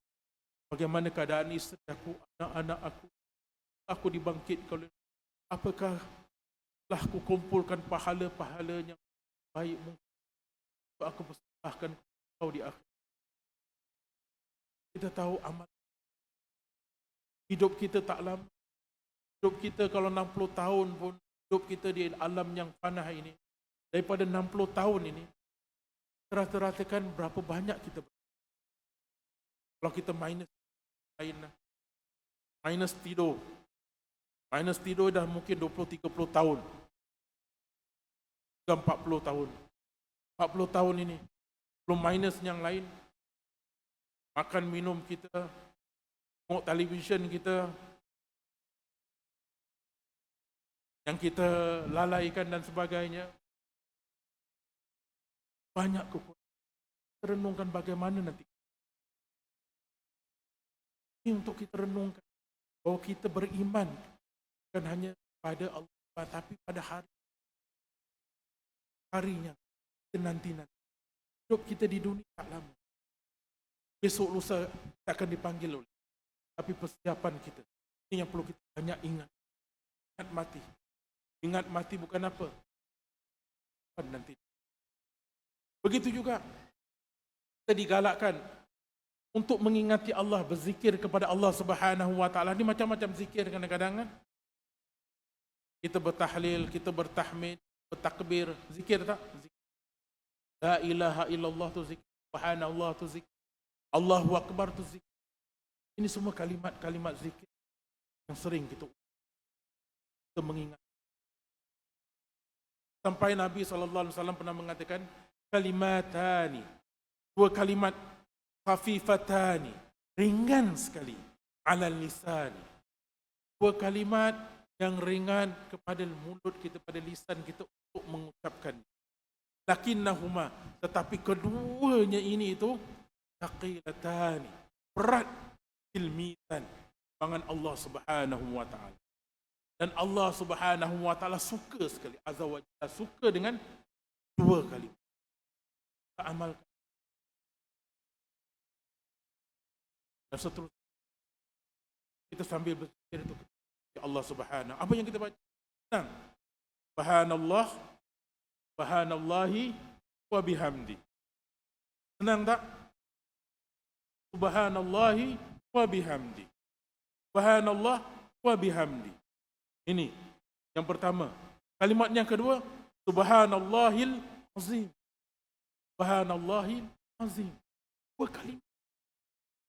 bagaimana keadaan isteri aku, anak-anak aku, aku dibangkit, kalau apakah telah aku kumpulkan pahala-pahala yang baik mungkin untuk aku persembahkan kepada kau di akhir. Kita tahu amal hidup kita tak lama. Hidup kita kalau 60 tahun pun, hidup kita di alam yang panah ini, daripada 60 tahun ini, rata-ratakan berapa banyak kita. Kalau kita minus tidur dah mungkin 20-30 tahun, 40 tahun. 40 tahun ini, belum minus yang lain, makan minum kita, tengok televisyen kita, yang kita lalaikan dan sebagainya. Banyak kekurangan. Renungkan bagaimana nanti. Ini untuk kita renungkan bahwa kita beriman bukan hanya pada Allah, tapi pada harinya kita nanti. Hidup kita di dunia tak lama. Besok lusa kita akan dipanggil oleh. Tapi persiapan kita, ini yang perlu kita banyak ingat. Ingat mati. Ingat mati bukan apa? Nanti. Begitu juga kita digalakkan untuk mengingati Allah, berzikir kepada Allah Subhanahu wa Ta'ala. Ini macam-macam zikir kadang-kadang kan. Kita bertahlil, kita bertahmid, bertakbir, zikir tak? Zikir. La ilaha illallah tu zikir, subhanallah tu zikir, Allahu Akbar tu zikir. Ini semua kalimat-kalimat zikir yang sering kita mengingat. Sampai Nabi SAW pernah mengatakan, kalimatani, dua kalimat khafifatani, ringan sekali, ala lisan. Dua kalimat yang ringan kepada mulut kita, pada lisan kita untuk mengucapkan. Lakinnahuma, tetapi keduanya ini itu thaqilatani, berat fil mizan, tangan Allah Subhanahu wa taala. Dan Allah Subhanahu wa taala suka sekali, azza wa jalla suka dengan dua kalimat. Kita amalkan. Dan seterusnya kita sambil berpikir itu, ya Allah Subhanahu, apa yang kita baca? Senang. Subhanallah, subhanallahi wa bihamdi. Senang tak? Subhanallahi wa bihamdi. Subhanallah wa bihamdi. Ini yang pertama. Kalimat yang kedua, subhanallahil azim. Subhanallahil azim. Dua kalimat.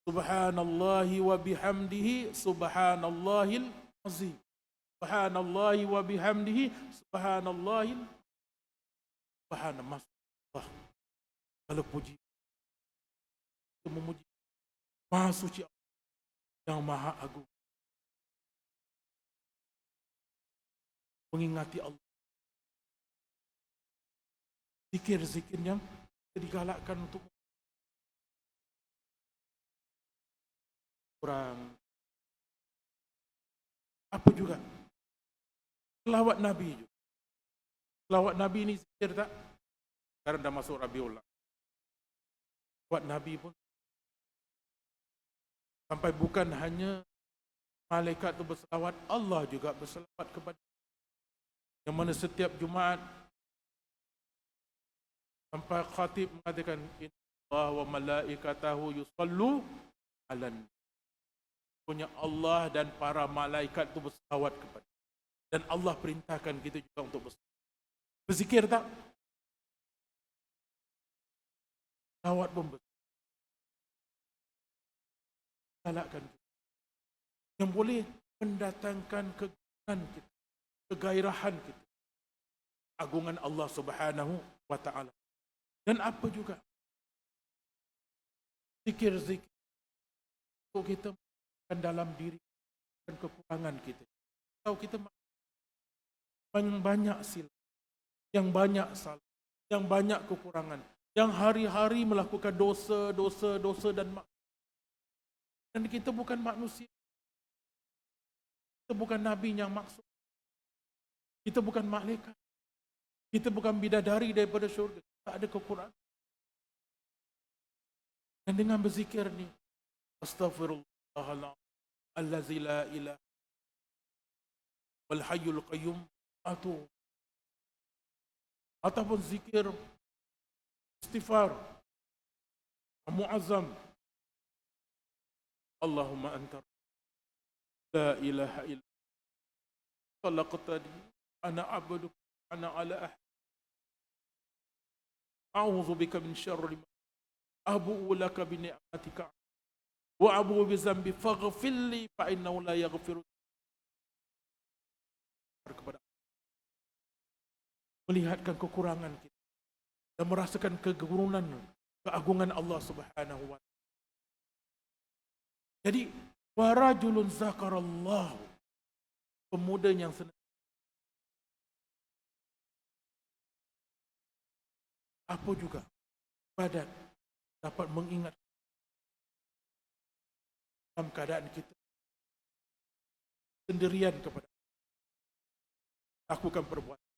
Subhanallahi wa bihamdihi, subhanallahil azim. Subhanallahi wa bihamdihi, subhanallahil subhanallah. Kalau puji, kita memuji Maha Suci Allah yang Maha Agung. Mengingati Allah. Zikir-zikir yang digalakkan untuk kurang. Apa juga? Selawat Nabi juga. Selawat Nabi ini zikir tak? Sekarang dah masuk Rabiul Awal. Selawat Nabi pun sampai bukan hanya malaikat itu berselawat, Allah juga berselawat kepada. Yang mana setiap Jumaat sampai khatib mengatakan, Allah wa malaikatahu yusallu ala nabi. Punya Allah dan para malaikat itu berselawat kepada. Dan Allah perintahkan kita juga untuk berzikir tak? Selawat pun galakkan kita. Yang boleh mendatangkan kegairahan kita, kegairahan kita, agungan Allah Subhanahu wa taala. Dan apa juga zikir-zikir untuk kita dalam diri dan kekurangan kita. Tahu kita yang banyak silap, yang banyak salah, yang banyak kekurangan, yang hari-hari melakukan dosa dan maksiat. Dan kita bukan manusia. Kita bukan nabi yang maksud. Kita bukan malaikat. Kita bukan bidadari daripada syurga. Tak ada kekurangan. Dan dengan berzikir ni, astaghfirullah allazi la ilaha wal hayyul qayyum atuub. Ataupun zikir istighfar muazzam, Allahumma anta la ilaha illa khalaqtani ana abduka ana ala ahdi a'udzu bika min syarri ma abu'u laka bi ni'matika wa abu'u bi dzambi faghfir li fa innahu la yaghfiru kepada melihatkan kekurangan kita dan merasakan kegurunan, keagungan Allah Subhanahu wa taala. Jadi warajulun zakarallahu, pemuda yang apa juga ibadat dapat mengingat dalam keadaan kita sendirian kepada lakukan perbuatan.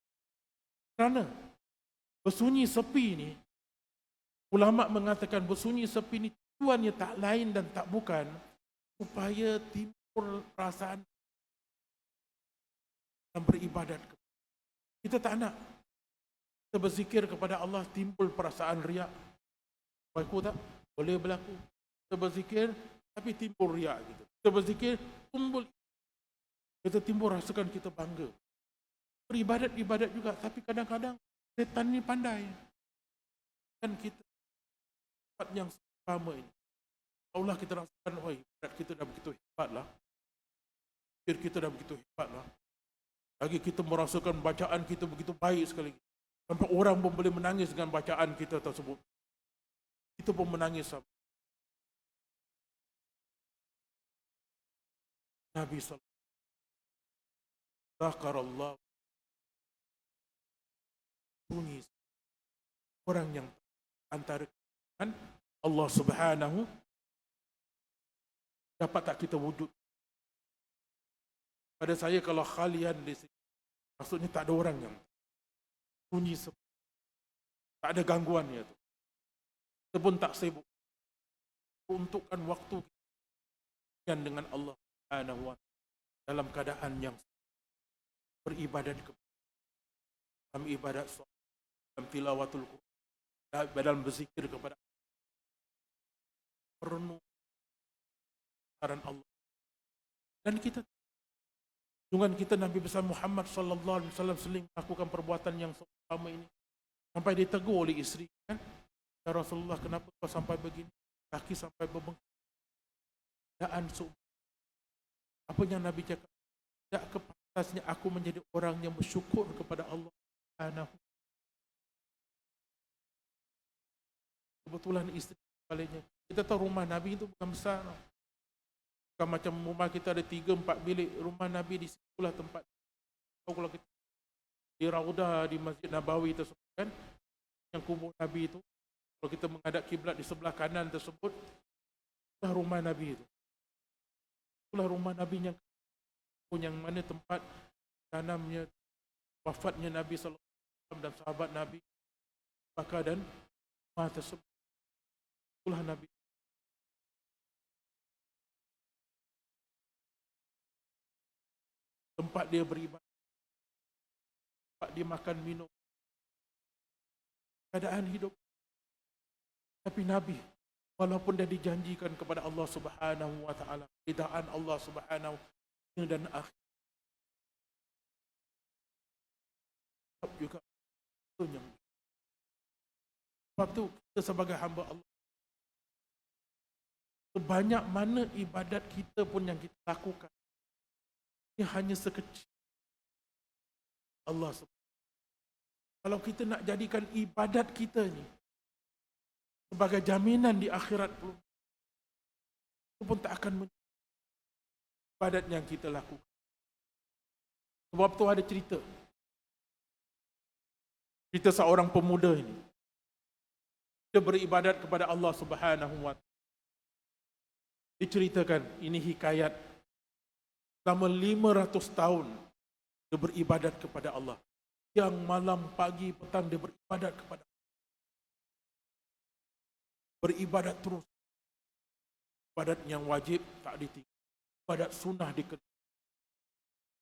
Kerana bersunyi sepi ini, ulama mengatakan bersunyi sepi ini tujuannya tak lain dan tak bukan supaya timbul perasaan dan beribadat. Kita tak nak kita berzikir kepada Allah timbul perasaan riak. Berlaku tak? Boleh berlaku. Kita berzikir tapi timbul riak gitu. Kita berzikir kita timbul rasakan kita bangga. Beribadat juga, tapi kadang-kadang setan ni pandai. Kan kita tempat yang sama ini. Allah kita rasakan, oi, ibadat kita dah begitu hebatlah. Fikir kita dah begitu hebatlah. Lagi kita merasakan bacaan kita begitu baik sekali. Sampai orang pun boleh menangis dengan bacaan kita tersebut. Kita pun menangis sama. Nabi sallallahu bunyi orang yang antara dengan Allah Subhanahu. Dapat tak kita wujud? Pada saya kalau khalian di sini, maksudnya tak ada orang yang bunyi, tak ada gangguannya tu. Kita pun tak sibuk. Untukkan waktu dengan Allah Subhanahu wa Ta'ala dalam keadaan yang beribadat dalam ibadat solat, dalam tilawatul Quran, dalam berzikir kepada perenung saran Allah. Dan kita dengan kita Nabi besar Muhammad sallallahu alaihi wasallam seling melakukan perbuatan yang sama ini sampai ditegur oleh isteri, kan, ya Rasulullah, kenapa kau sampai begini, kaki sampai berbengkak, keadaan apa yang Nabi cakap? Tak kepantasnya aku menjadi orang yang bersyukur kepada Allah Subhanahu. Kebetulan isteri baliknya. Kita tahu rumah Nabi itu bukan besar. Bukan macam rumah kita ada 3-4 bilik. Rumah Nabi di situlah tempat. Kalau kita di Raudah, di Masjid Nabawi tersebut, kan, yang kubur Nabi itu, kalau kita menghadap kiblat di sebelah kanan tersebut, itulah rumah Nabi itu. Itulah rumah Nabi yang mana tempat tanamnya wafatnya Nabi sallallahu alaihi wasallam dan sahabat Nabi, Bakar dan Umar tersebut. Itulah Nabi. Tempat dia beribadah, tempat dia makan minum, keadaan hidup. Tapi Nabi, walaupun dia dijanjikan kepada Allah Subhanahu wa Ta'ala, ridaan Allah Subhanahu dan akhir, juga itu. Sebab itu kita sebagai hamba Allah, sebanyak mana ibadat kita pun yang kita lakukan, ini hanya sekecil Allah Subhanahu. Kalau kita nak jadikan ibadat kita ni sebagai jaminan di akhirat pun, itu pun tak akan ibadat yang kita lakukan. Sebab tu ada cerita seorang pemuda ini, dia beribadat kepada Allah Subhanahu wa Ta'ala. Diceritakan, ini hikayat, selama 500 tahun dia beribadat kepada Allah. Yang malam, pagi, petang dia beribadat kepada Allah. Beribadat terus. Ibadat yang wajib tak ditinggal, ibadat sunnah dikerjakan,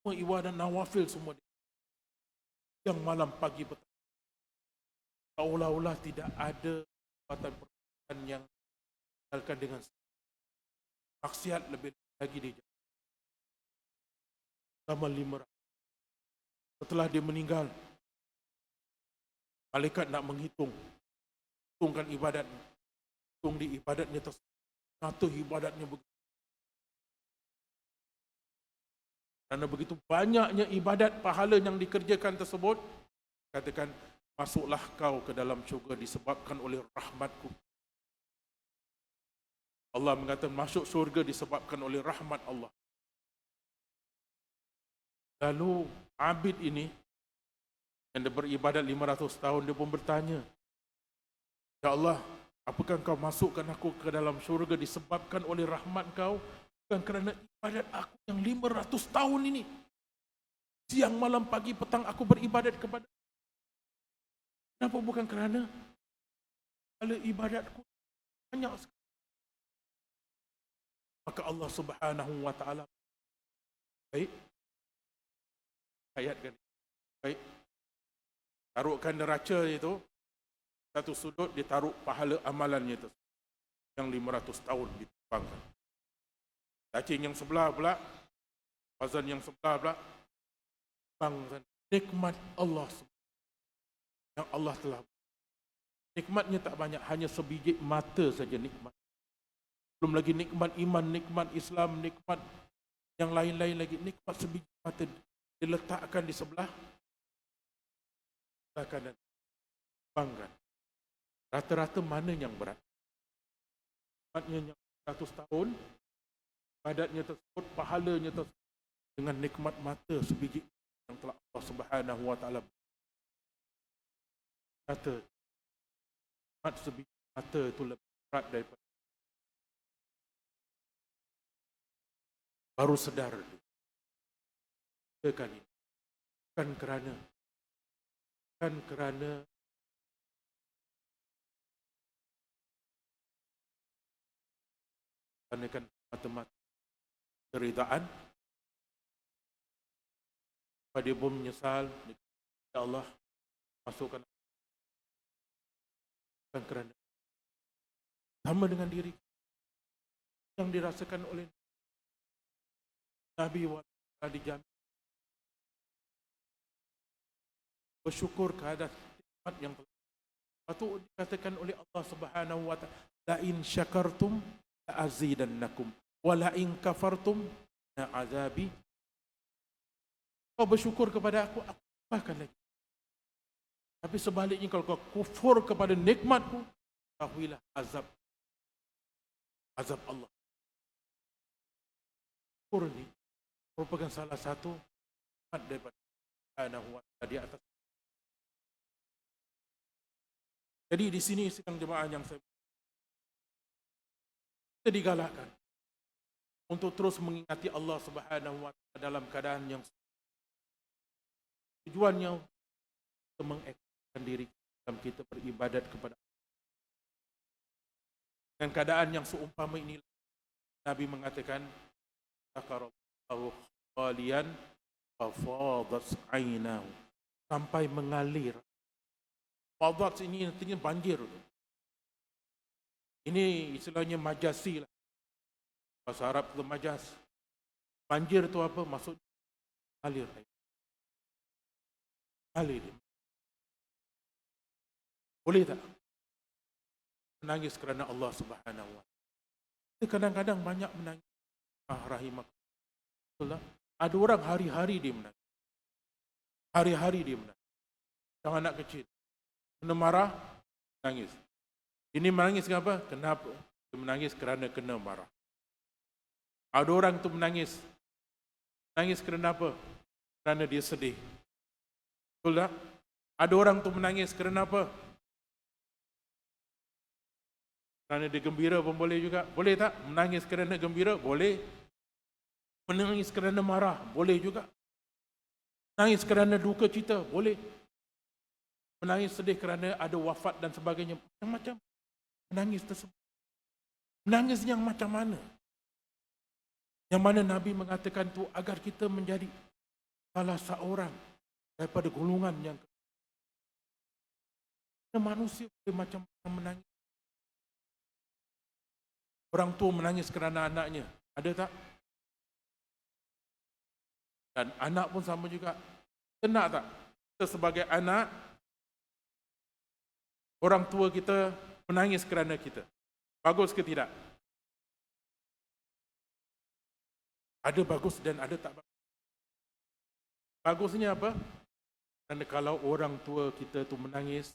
semua ibadat nawafil semua yang malam, pagi, petang. Seolah-olah tidak ada perbuatan yang ditinggalkan dengan maksiat, lebih lagi dia selama 500. Setelah dia meninggal, malaikat nak hitungkan ibadatnya. Hitung di ibadatnya tersebut, nyata ibadatnya begitu. Kerana begitu banyaknya ibadat pahala yang dikerjakan tersebut, katakan, masuklah kau ke dalam syurga disebabkan oleh rahmatku. Allah mengatakan masuk syurga disebabkan oleh rahmat Allah. Lalu abid ini yang dia beribadat 500 tahun, dia pun bertanya, ya Allah, apakah kau masukkan aku ke dalam syurga disebabkan oleh rahmat kau, bukan kerana ibadat aku yang 500 tahun ini, siang, malam, pagi, petang aku beribadat kepada. Kenapa bukan kerana kalau ibadatku banyak sekali? Maka Allah Subhanahu wa Ta'ala, baik, ayat kan, baik, taruhkan neraca itu satu sudut, ditaruh pahala amalannya itu yang 500 tahun ditimbangkan. Cacing yang sebelah pula, wazan yang sebelah pula, bangsan nikmat Allah yang Allah telah. Nikmatnya tak banyak, hanya sebiji mata saja nikmat. Belum lagi nikmat iman, nikmat Islam, nikmat yang lain-lain lagi. Nikmat sebiji mata diletakkan di sebelah kanan, bangkan. Rata-rata mana yang berat? Nikmatnya yang 100 tahun ibadatnya tersebut, pahalanya tersebut dengan nikmat mata sebiji yang telah Allah Subhanahu wa taala kata, nikmat sebiji mata itu lebih berat daripada, baru sedar kan ini bukan kerana kan mata-mata keridaan, pada dia pun menyesal, ya Allah masukkan, bukan kerana sama dengan diri yang dirasakan oleh Nabi waktu dijamin, bersyukur kepada nikmat yang telah. Itu dikatakan oleh Allah Subhanahu wa taala, la in syakartum la azidannakum wa la in kafartum la azabi. Kau bersyukur kepada aku bahkan lagi. Tapi sebaliknya kalau kau kufur kepada nikmatku, ketahuilah azab Allah. Kufur ini merupakan salah satu nikmat daripada Subhanahu wa taala di atas. Jadi di sini sedang jemaah yang saya, kita digalakkan untuk terus mengingati Allah Subhanahu wa taala dalam keadaan yang tujuannya untuk mengekspresikan diri dalam kita beribadat kepada Allah. Dengan keadaan yang seumpama ini, Nabi mengatakan, "Takarallahu khalian fafadat ainahu," sampai mengalir. Fadat ini artinya banjir. Ini istilahnya majasi lah. Bahasa Arab itu majas. Banjir itu apa? Maksud alir. Alir. Boleh tak menangis kerana Allah Subhanahu wa taala? Kadang-kadang banyak menangis. Rahimahullah. Ada orang hari-hari dia menangis. Hari-hari dia menangis. Yang anak kecil kena marah, menangis. Ini menangis kenapa? Kenapa? Dia menangis kerana kena marah. Ada orang tu menangis. Menangis kerana apa? Kerana dia sedih. Betul tak? Ada orang tu menangis kerana apa? Kerana dia gembira pun boleh juga. Boleh tak? Menangis kerana gembira? Boleh. Menangis kerana marah? Boleh juga. Menangis kerana duka cita? Boleh. Menangis sedih kerana ada wafat dan sebagainya. Macam-macam menangis tersebut. Menangis yang macam mana? Yang mana Nabi mengatakan tu agar kita menjadi salah seorang daripada golongan yang manusia boleh macam-macam menangis. Orang tua menangis kerana anaknya. Ada tak? Dan anak pun sama juga. Kena tak? Kita sebagai anak, orang tua kita menangis kerana kita. Bagus ke tidak? Ada bagus dan ada tak bagus. Bagusnya apa? Kerana kalau orang tua kita tu menangis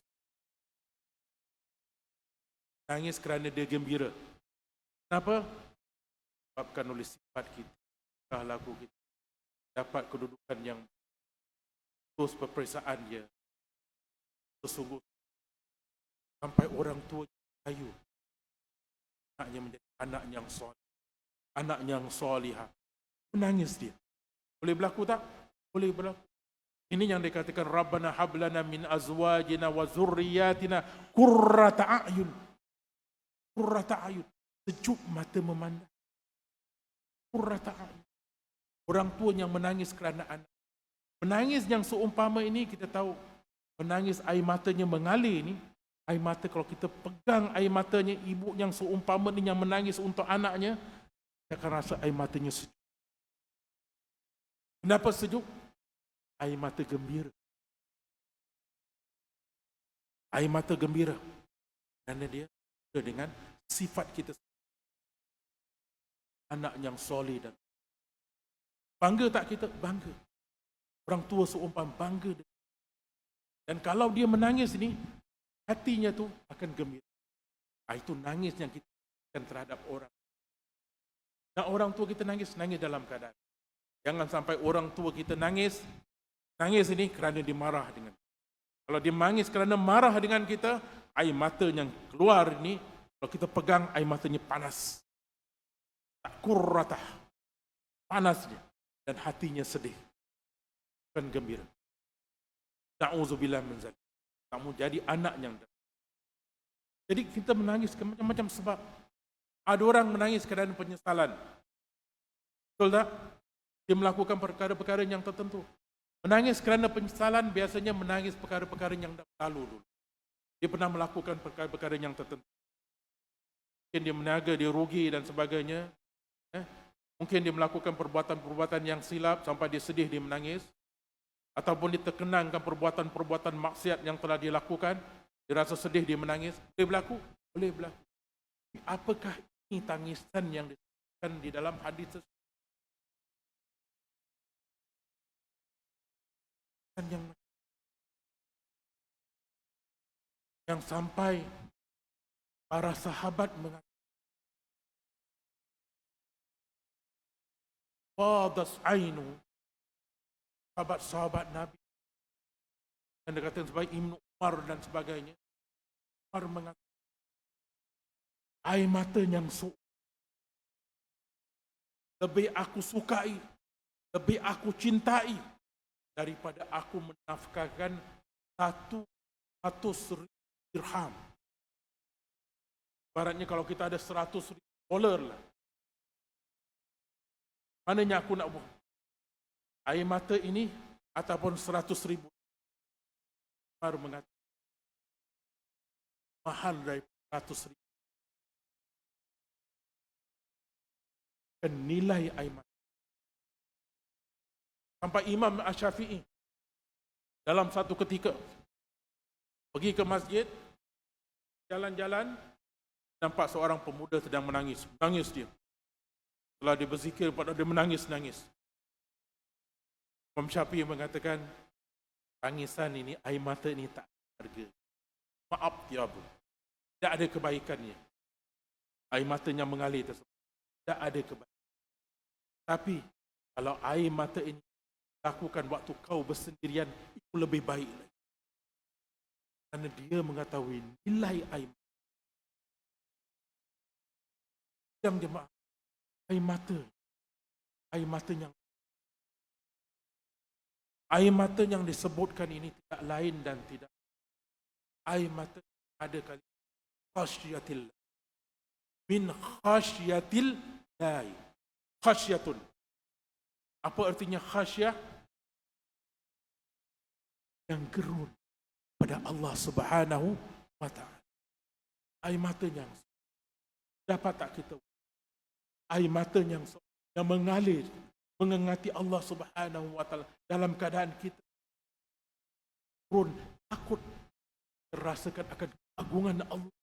kerana dia gembira. Kenapa? Sebabkan oleh sifat kita, tingkah laku kita, dapat kedudukan yang terus peperiksaan dia sesungguh sampai orang tua kayu anaknya menjadi anak yang soleh, anak yang solihah. Menangis dia. Boleh berlaku tak? Boleh berlaku. Ini yang dikatakan Rabbana hablana min azwajina wa zurriyatina qurrata a'yun. Qurrata a'yun. Sejuk mata memandang. Qurrata a'yun. Orang tua yang menangis kerana anak. Menangis yang seumpama ini kita tahu. Menangis air matanya mengalir ni. Air mata kalau kita pegang air matanya ibu yang seumpama ni yang menangis untuk anaknya. Kita akan rasa air matanya sejuk. Kenapa sejuk? Air mata gembira. Air mata gembira. Kerana dia dengan sifat kita. Anak yang soleh dan bangga tak kita? Bangga. Orang tua seumpama bangga. Dan kalau dia menangis ni, hatinya tu akan gembira. Itu nangis yang kita lakukan terhadap orang. Nak orang tua kita nangis, nangis dalam keadaan. Jangan sampai orang tua kita nangis, nangis ini kerana dia marah dengan. Kalau dia nangis kerana marah dengan kita, air mata yang keluar ini, kalau kita pegang, air matanya panas. Tak kurratah. Panas dia. Dan hatinya sedih. Bukan gembira. Na'udzubillah min zalik. Kamu jadi anak yang. Jadi kita menangis ke macam-macam sebab. Ada orang menangis kerana penyesalan. Betul tak? Dia melakukan perkara-perkara yang tertentu. Menangis kerana penyesalan biasanya menangis perkara-perkara yang dah lalu dulu. Dia pernah melakukan perkara-perkara yang tertentu. Mungkin dia meniaga, dia rugi dan sebagainya. Mungkin dia melakukan perbuatan-perbuatan yang silap sampai dia sedih, dia menangis. Ataupun dia terkenangkan perbuatan-perbuatan maksiat yang telah dia lakukan. Dia rasa sedih, dia menangis. Boleh berlaku? Boleh berlaku. Apakah ini tangisan yang disebutkan di dalam hadis tersebut? Yang sampai para sahabat mengatakan fadas ainu, sahabat-sahabat Nabi yang dikatakan sebagai Ibnu Umar dan sebagainya. Umar mengatakan air mata yang lebih aku sukai, lebih aku cintai daripada aku menafkahkan 100 dirham. Ibaratnya kalau kita ada $100 lah. Mananya aku nak buat? Air mata ini ataupun 100,000. Baru mengatakan mahal dari 100,000. Dan nilai air mata. Sampai Imam Asy-Syafi'i dalam satu ketika pergi ke masjid, jalan-jalan, nampak seorang pemuda sedang menangis. Menangis dia. Setelah dia berzikir, dia menangis-nangis. Imam Syafi'i mengatakan, tangisan ini, air mata ini tak harga. Maaf tiabu. Tak ada kebaikannya. Air matanya mengalir tersebut. Tak ada kebaikan. Tapi, kalau air mata ini lakukan waktu kau bersendirian, itu lebih baik lagi. Kerana dia mengetahui nilai air mata. Yang jemaah, air mata yang disebutkan ini tidak lain dan tidak. Air mata ada kali khasyatillah. Min khasyatillah. Khasyatun. Apa artinya khasyah? Yang gerun pada Allah Subhanahu wa ta'ala. Air mata yang dapat tak kita? Air mata yang mengalir, mengingati Allah Subhanahu wa ta'ala dalam keadaan kita pun takut terasakan akan keagungan Allah.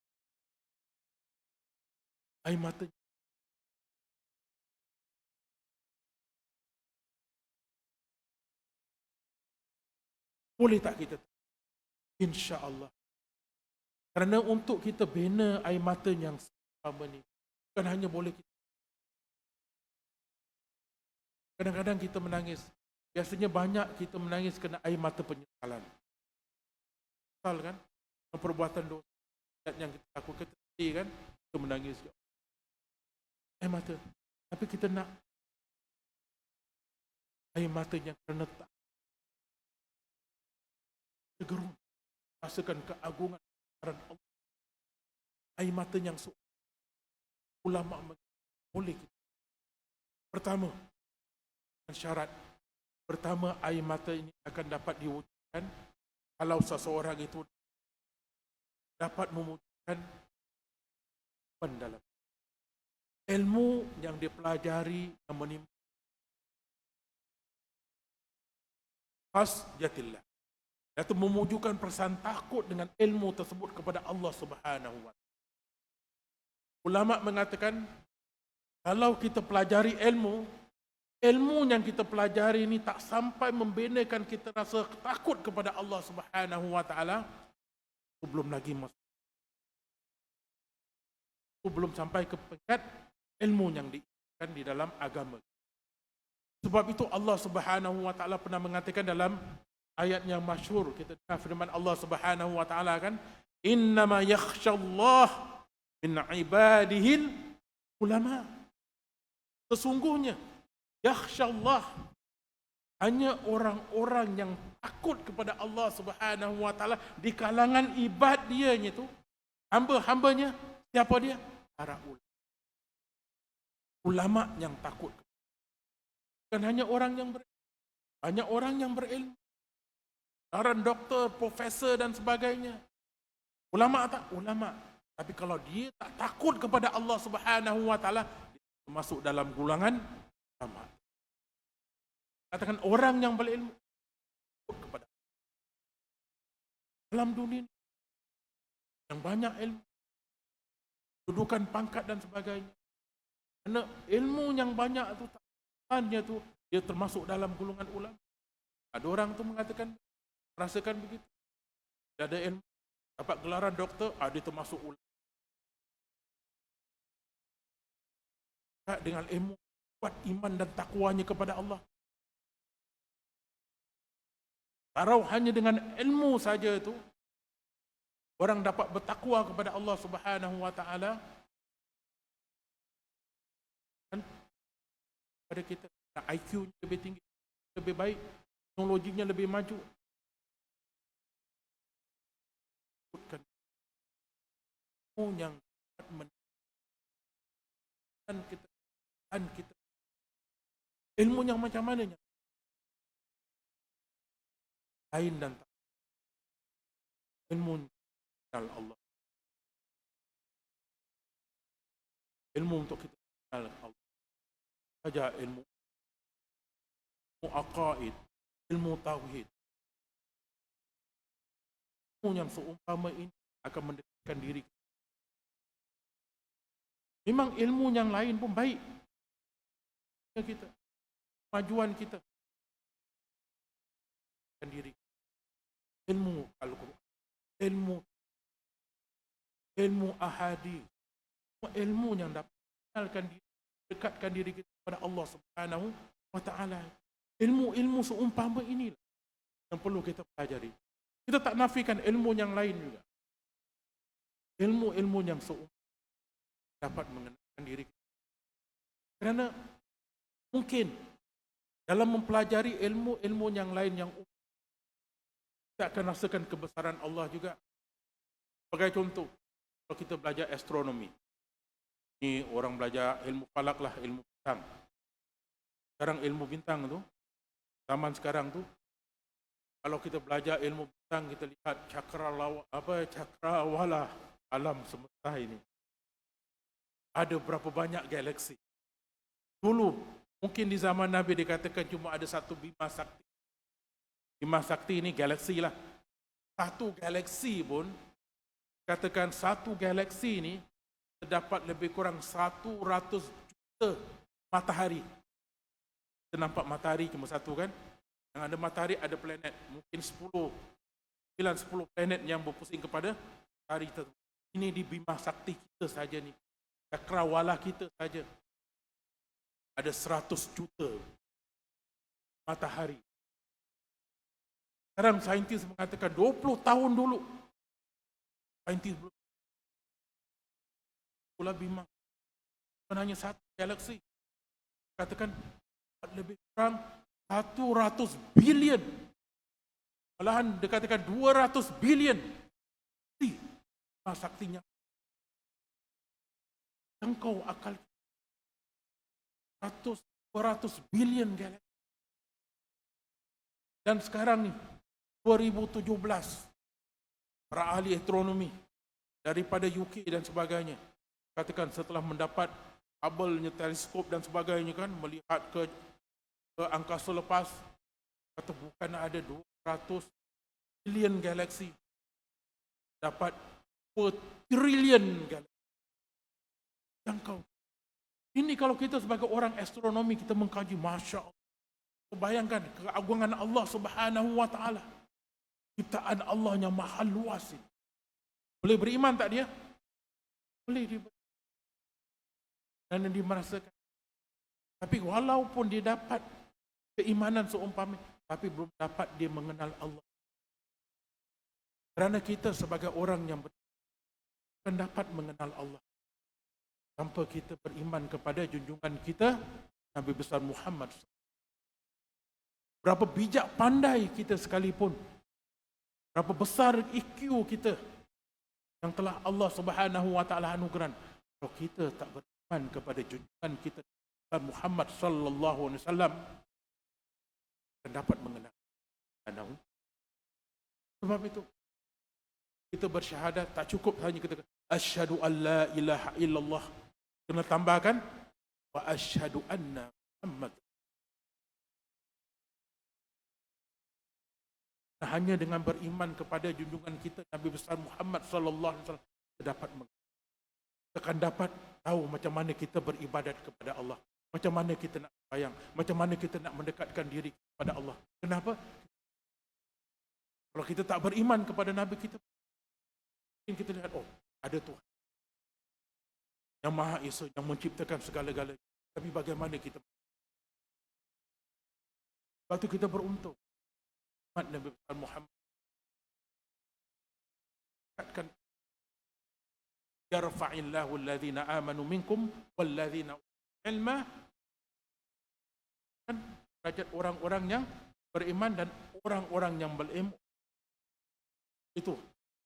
Air mata boleh tak kita? Insya-Allah. Kerana untuk kita bina air mata yang sama ni, bukan hanya boleh kita. Kadang-kadang kita menangis. Biasanya banyak kita menangis kerana air mata penyesalan. Menyesal kan? Perbuatan dosa yang kita lakukan tadi kan? Kita menangis. Air mata. Tapi kita nak air mata yang kerana tak gerun, rasakan keagungan Allah. Air mata yang ulama boleh kita. Pertama, syarat pertama, air mata ini akan dapat diwujudkan kalau seseorang itu dapat mewujudkan dalam ilmu yang dipelajari yang menimba khasyatillah. Iaitu memujukan perasaan takut dengan ilmu tersebut kepada Allah Subhanahu wa ta'ala. Ulama mengatakan, kalau kita pelajari ilmu yang kita pelajari ini tak sampai membinakan kita rasa takut kepada Allah Subhanahu wa ta'ala, itu belum lagi masuk. Itu belum sampai ke peringkat ilmu yang kan di dalam agama. Sebab itu Allah Subhanahu wa taala pernah mengatakan dalam ayat yang masyhur, kita dengar firman Allah Subhanahu wa taala kan, innama yakhsyallah min ibadihil ulama. Sesungguhnya yakhsyallah, hanya orang-orang yang takut kepada Allah Subhanahu wa taala di kalangan ibad dianya tu, hamba-hambanya, siapa dia? Para ulama. Ulama yang takut. Bukan hanya orang yang berilmu, banyak orang yang berilmu. Orang doktor, profesor dan sebagainya. Ulama tak? Ulama. Tapi kalau dia tak takut kepada Allah Subhanahu wa taala, dia masuk dalam golongan ulama. Katakan orang yang berilmu takut kepada Allah. Dalam dunia yang banyak ilmu, dudukan pangkat dan sebagainya. Karena ilmu yang banyak tu, hanya tu, dia termasuk dalam golongan ulama. Ada orang tu mengatakan, merasakan begitu. Dia ada ilmu, dapat gelaran doktor, dia termasuk ulama. Dengan ilmu, kuat iman dan takwanya kepada Allah. Kalau hanya dengan ilmu saja itu, orang dapat bertakwa kepada Allah Subhanahu wa taala, pada kita IQ lebih tinggi, lebih baik, teknologinya lebih maju. Yang kita ilmu yang macam mananya lain dan ilmu Allah, ilmu untuk kita kenal Allah saja, ilmu aqaid, ilmu tauhid, ilmu yang seumpama ini akan mendekatkan diri. Memang ilmu yang lain pun baik kita, kemajuan kita dan diri. Ilmu Al-Quran, ilmu ahadits, ilmu yang dapat mengenalkan diri, dekatkan diri kita kepada Allah Subhanahu wa taala. Ilmu-ilmu seumpama inilah yang perlu kita pelajari. Kita tak nafikan ilmu yang lain juga. Ilmu-ilmu yang seumpama dapat mengenalkan diri kita. Kerana mungkin dalam mempelajari ilmu-ilmu yang lain yang kita akan rasakan kebesaran Allah juga. Sebagai contoh, kalau kita belajar astronomi, ini orang belajar ilmu falak lah, ilmu bintang. Sekarang ilmu bintang tu, zaman sekarang tu, kalau kita belajar ilmu bintang, kita lihat cakrawala alam semesta ini. Ada berapa banyak galaksi. Dulu, mungkin di zaman Nabi dikatakan cuma ada satu bima sakti. Bima sakti ini galaksi lah. Satu galaksi pun, katakan satu galaksi ini terdapat lebih kurang 100 juta matahari. Kita nampak matahari cuma satu kan? Yang ada matahari ada planet. Mungkin 9-10 planet yang berpusing kepada matahari tersebut. Ini di bima sakti kita saja ni. Cakrawala kita saja. Ada 100 juta matahari. Sekarang saintis mengatakan 20 tahun dulu. Saintis belum. Pula bima. Bukan hanya satu galaksi. Katakan lebih kurang 100 bilion. Malahan dikatakan 200 bilion. Saktinya. Jangkau akal 200 bilion galaksi. Dan sekarang ni 2017 para ahli astronomi daripada UK dan sebagainya katakan setelah mendapat Hubble-nya teleskop dan sebagainya kan, melihat ke angkasa lepas, kata bukan ada 200 bilion galaksi, dapat 4 trilion galaksi. Jangkau. Ini kalau kita sebagai orang astronomi kita mengkaji, Masya Allah. Bayangkan keagungan Allah Subhanahu wa taala. Ciptaan Allah yang maha luas ini. Boleh beriman tak dia? Boleh dia. Dan dia merasakan Tapi walaupun dia dapat keimanan seumpama, tapi belum dapat dia mengenal Allah. Kerana kita sebagai orang yang akan dapat mengenal Allah tanpa kita beriman kepada junjungan kita Nabi besar Muhammad. Berapa bijak pandai kita sekalipun, berapa besar IQ kita yang telah Allah Subhanahu wa taala anugerahkan, kalau kita tak beriman kepada junjungan kita Muhammad sallallahu alaihi wasallam, akan dapat mengenal Allah. Sebab itu kita bersyahadat tak cukup hanya kita asyhadu an la ilaha illallah, kena tambahkan wa asyhadu anna Muhammad. Hanya dengan beriman kepada junjungan kita Nabi besar Muhammad sallallahu alaihi wasallam kita akan dapat tahu macam mana kita beribadat kepada Allah, macam mana kita nak sembahyang, macam mana kita nak mendekatkan diri kepada Allah. Kenapa? Kalau kita tak beriman kepada Nabi kita lihat, oh, ada Tuhan yang Maha Esa, yang menciptakan segala-galanya. Tapi bagaimana kita? Waktu kita beruntung Nabi Muhammad katakan, yarfa'illahu alladhina amanu minkum walladhina ilma, kan derajat orang-orang yang beriman dan orang-orang yang berilmu. Itu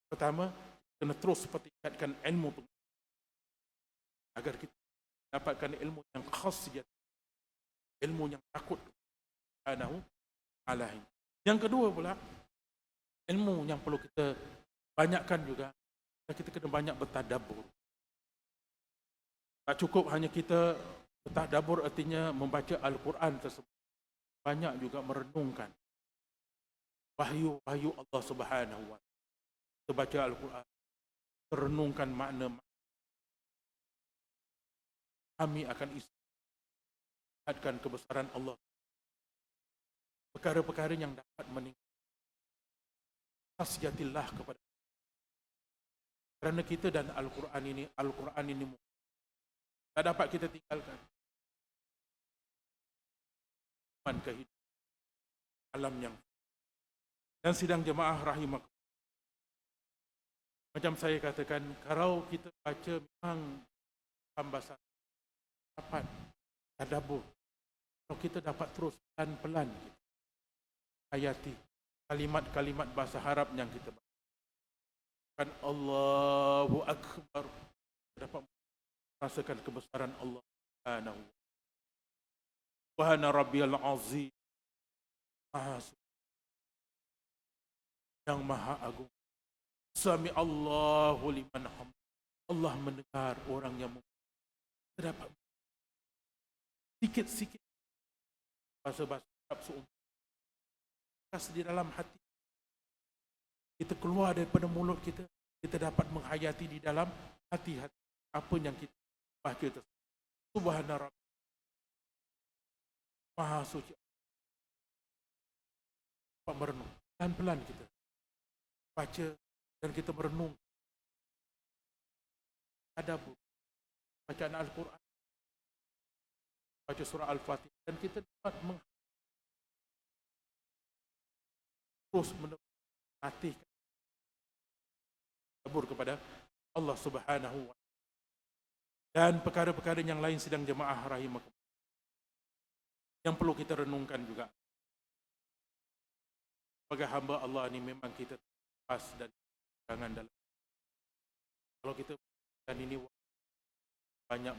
pertama, kena terus tingkatkan ilmu agar kita dapatkan ilmu yang khas, ilmu yang takut Subhanahu wa ta'ala. Yang kedua pula, ilmu yang perlu kita banyakkan juga, kita kena banyak bertadabbur. Tak cukup hanya kita bertadabbur, artinya membaca Al-Quran tersebut. Banyak juga merenungkan wahyu Allah Subhanahu wa ta'ala. Kita baca Al-Quran, merenungkan makna, kami akan isyaratkan kebesaran Allah. Perkara-perkara yang dapat meningkatkan khasiatillah kepada, kerana kita dan Al-Quran ini tak dapat kita tinggalkan. Kehidupan alam yang dan sidang jemaah rahimah. Macam saya katakan, kalau kita baca memang bahasa dapat tadabbur, kalau kita dapat terus pelan-pelan hayati kalimat-kalimat bahasa Arab yang kita baca. Kan Allahu Akbar, dapat merasakan kebesaran Allah Subhanahu. Subhana rabbiyal azim, Maha yang Maha Agung. Sami Allahu liman hamd, Allah mendengar orang yang terdapat sikit-sikit bahasa-bahasa Arab seumpama di dalam hati kita keluar daripada mulut kita, kita dapat menghayati di dalam hati-hati apa yang kita baca tersebut. Subhana Rabbi, Maha Suci. Merenung pelan-pelan kita baca dan kita merenung tadabbur bacaan Al-Quran, baca surah Al-Fatihah, dan kita dapat terus melatihkan tadabbur kepada Allah Subhanahu wa ta'ala. Dan perkara-perkara yang lain sidang jemaah rahimakumullah yang perlu kita renungkan juga. Sebagai hamba Allah ini memang kita pas dan jangan dalam. Kalau kita dan ini banyak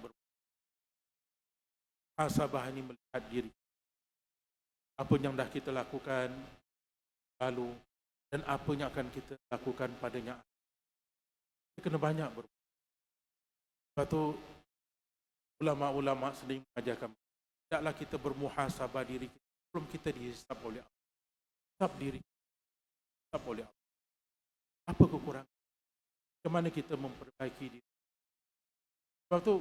bermuhasabah ini, melihat diri apa yang dah kita lakukan lalu dan apa yang akan kita lakukan padanya. Kita kena banyak bermuhasabah. Sebab itu ulama-ulama sering mengajarkan, tidaklah kita bermuhasabah diri kita sebelum kita dihisab oleh Allah. Hisab diri, hisab oleh Allah. Apa kekurangan? Bagaimana kita memperbaiki diri? Sebab itu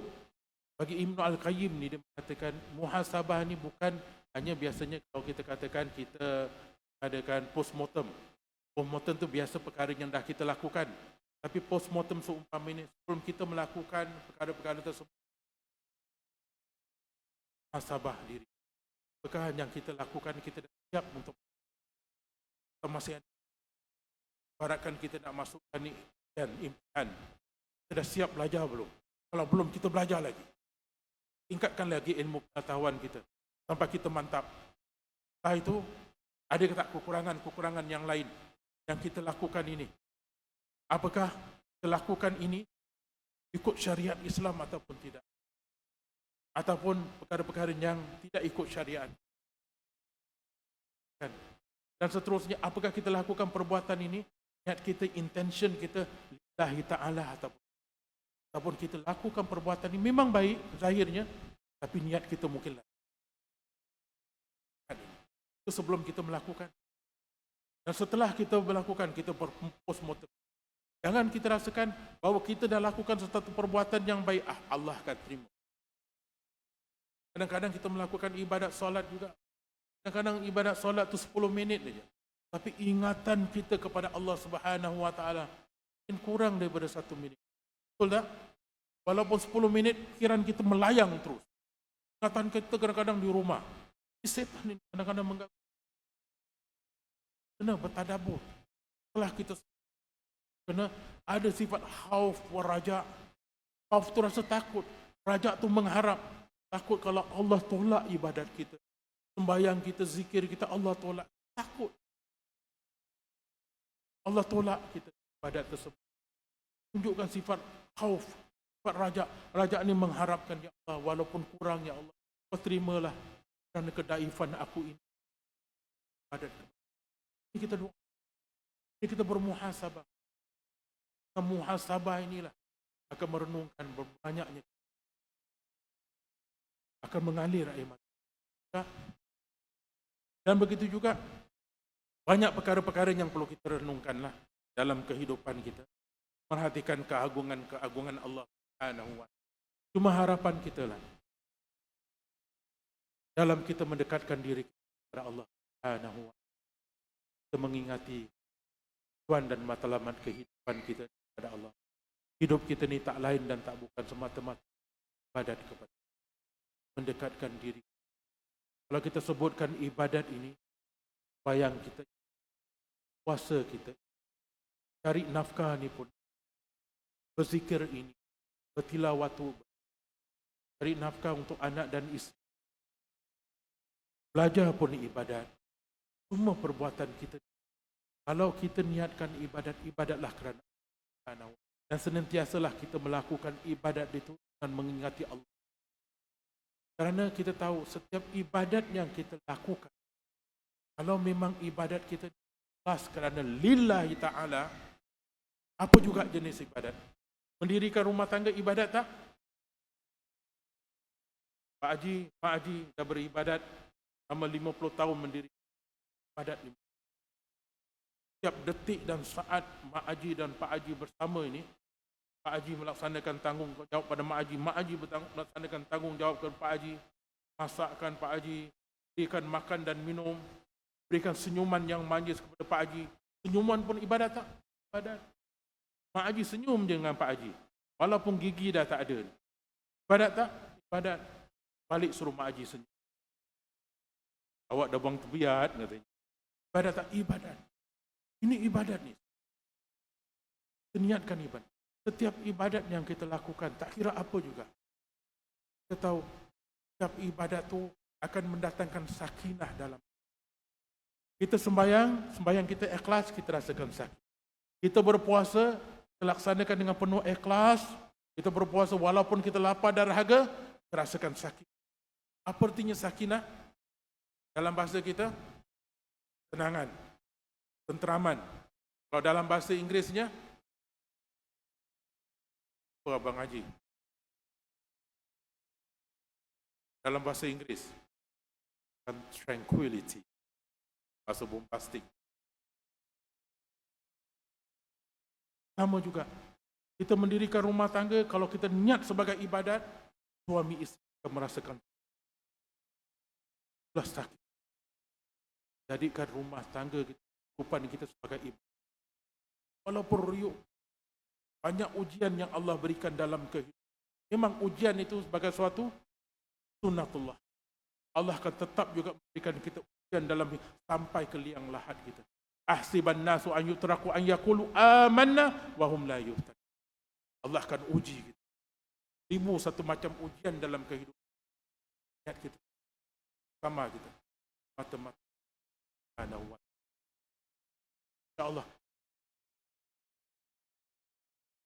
bagi Ibnu Al-Qayyim ni, dia mengatakan muhasabah ni bukan hanya biasanya kalau kita katakan kita adakan postmortem. Postmortem tu biasa perkara yang dah kita lakukan. Tapi postmortem seumpama ini sebelum kita melakukan perkara-perkara tersebut, muhasabah diri. Apakah yang kita lakukan kita dah siap untuk kita masih ibaratkan kita nak masukkan ni dan imtihan. Kita dah siap belajar belum? Kalau belum, kita belajar lagi. Tingkatkan lagi ilmu pengetahuan kita sampai kita mantap. Setelah itu, ada ke tak kekurangan-kekurangan yang lain yang kita lakukan ini? Apakah kita lakukan ini ikut syariat Islam ataupun tidak? Ataupun perkara-perkara yang tidak ikut syariat? Dan seterusnya, apakah kita lakukan perbuatan ini? Niat kita, intention kita lillahi ta'ala ataupun kita lakukan perbuatan ini memang baik zahirnya, tapi niat kita mungkin lain. Itu sebelum kita melakukan. Dan setelah kita melakukan, kita berpost-mortem. Jangan kita rasakan bahawa kita dah lakukan satu perbuatan yang baik, Allah akan terima. Kadang-kadang kita melakukan ibadat solat juga. Kadang-kadang ibadat solat tu 10 minit saja. Tapi ingatan kita kepada Allah Subhanahu Wa Taala mungkin kurang daripada 1 minit. Betul tak? Walaupun 10 minit, fikiran kita melayang terus. Ingatan kita kadang-kadang di rumah. Setan ini kadang-kadang mengganggu. Kena bertadabbur. Setelah kita kena ada sifat khauf wa raja. Khauf tu rasa takut. Raja tu mengharap. Takut kalau Allah tolak ibadat kita. Sembahyang kita, zikir kita, Allah tolak. Takut. Allah tolak kita ibadat tersebut. Tunjukkan sifat khauf, sifat raja. Raja ni mengharapkan, ya Allah, walaupun kurang, ya Allah, kau terimalah kerana kedaifan aku ini. Ibadat. Ini kita doa. Ini kita bermuhasabah. Muhasabah inilah akan merenungkan berbanyaknya, akan mengalir air mata. Dan begitu juga banyak perkara-perkara yang perlu kita renungkanlah dalam kehidupan kita. Perhatikan keagungan Allah Subhanahu wa Ta'ala. Cuma harapan kita lah dalam kita mendekatkan diri kepada Allah Subhanahu wa Ta'ala. Kita mengingati tujuan dan matlamat kehidupan kita kepada Allah. Hidup kita ni tak lain dan tak bukan semata-mata ibadat kepada Allah. Mendekatkan diri. Kalau kita sebutkan ibadat ini, bayang kita, puasa kita, cari nafkah ni pun, berzikir ini, bertilawatu, cari nafkah untuk anak dan isteri, belajar pun ibadat. Semua perbuatan kita, kalau kita niatkan ibadat, ibadatlah kerana Allah. Dan senantiasalah kita melakukan ibadat itu dan mengingati Allah. Kerana kita tahu setiap ibadat yang kita lakukan, kalau memang ibadat kita ikhlas kerana lillahi ta'ala, apa juga jenis ibadat? Mendirikan rumah tangga ibadat tak? Pak Haji dah beribadat selama 50 tahun mendirikan ibadat. Setiap detik dan saat Mak Haji dan Pak Haji bersama ini, Pak Haji melaksanakan tanggungjawab pada Mak Haji, Mak Haji melaksanakan tanggungjawab kepada Pak Haji, masakkan Pak Haji, berikan makan dan minum, berikan senyuman yang manis kepada Pak Haji. Senyuman pun ibadat tak? Ibadat. Mak Haji senyum je dengan Pak Haji, walaupun gigi dah tak ada. Ibadat tak? Ibadat. Balik suruh Mak Haji senyum. Awak dah buang tebiat, katanya. Ibadat tak? Ibadat. Ini ibadat ni. Niatkan ibadat. Setiap ibadat yang kita lakukan, tak kira apa juga, kita tahu setiap ibadat tu akan mendatangkan sakinah dalam. Kita sembahyang kita ikhlas, kita rasakan sakinah. Kita berpuasa, kita laksanakan dengan penuh ikhlas. Kita berpuasa walaupun kita lapar dan dahaga, kita rasakan sakinah. Apa artinya sakinah? Dalam bahasa kita, tenangan, tenteraman. Kalau dalam bahasa Inggerisnya, apa Abang Haji? Dalam bahasa Inggeris, tranquility. Bahasa bombastik. Sama juga, kita mendirikan rumah tangga, kalau kita niat sebagai ibadat, suami isteri akan merasakan sakit. Jadikan rumah tangga kita, kehidupan kita sebagai ibadat. Walaupun riuh, banyak ujian yang Allah berikan dalam kehidupan. Memang ujian itu sebagai suatu sunnatullah. Allah akan tetap juga memberikan kita ujian dalam sampai ke liang lahat kita. Ahsiban nasu an yutraku an yaqulu amanna wa hum la yuftanun. Allah akan uji kita. 1001 macam ujian dalam kehidupan. Niat kita sama kita. Mata-mata. InsyaAllah.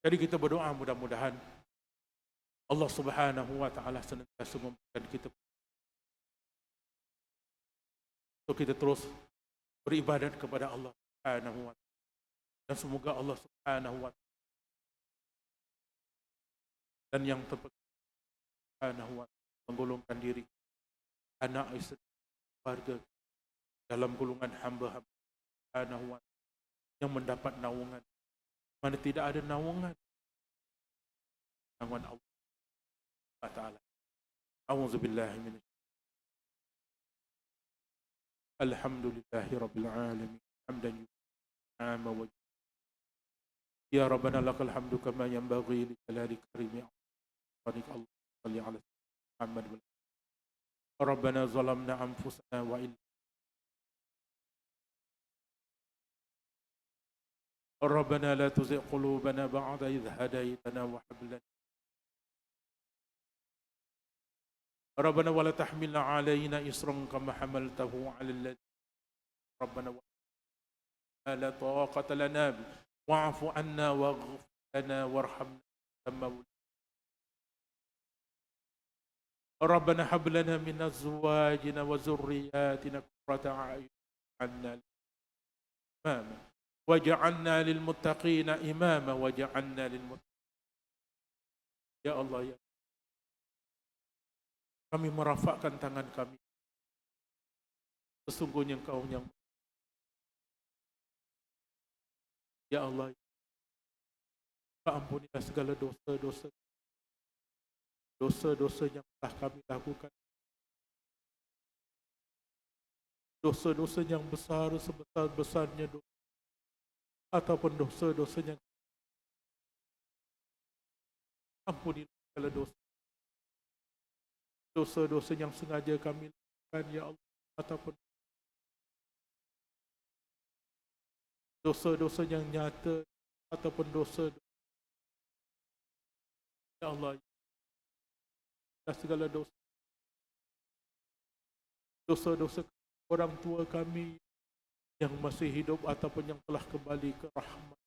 Jadi kita berdoa mudah-mudahan Allah Subhanahu wa taala senantiasa memberikan kita untuk kita terus beribadat kepada Allah Subhanahu wa taala. Dan semoga Allah Subhanahu wa taala dan yang Subhanahu wa taala menggolongkan diri anak istri keluarga dalam golongan hamba-hamba Subhanahu wa taala yang mendapat naungan mana tidak ada naungan Allah Taala. A'udzubillahi minasyaitonir rajim. Alhamdulillahirabbil alamin. Hamdan yu'ama wa ya rabbana lakal hamdu kama yanbaghi li jalali karimi wajhik. Allah salli ala Muhammad wa rabbana zalamna anfusana wa in ربنا لا تزغ قلوبنا بعد إذ هديتنا وهب لنا ربنا ولا تحملنا علينا إصرا كما حملته على الذين ربنا لا طاقة لنا واعف عنا واغفر لنا وارحمنا ربنا هب لنا من أزواجنا وذرياتنا قرة أعين واجعلنا waj'alna lil muttaqina imama waj'alna lil muttaqina. Ya Allah, ya kami merafakkan tangan kami, sesungguhnya Engkau yang ya Allah, ampunilah segala dosa-dosa yang telah kami lakukan, dosa-dosa yang besar sebesar-besarnya dosa ataupun dosa-dosanya. Ampunilah segala dosa-dosa yang sengaja kami lakukan ya Allah, ataupun dosa-dosa yang nyata ataupun dosa ya Allah, segala dosa-dosa orang tua kami yang masih hidup ataupun yang telah kembali ke rahmat.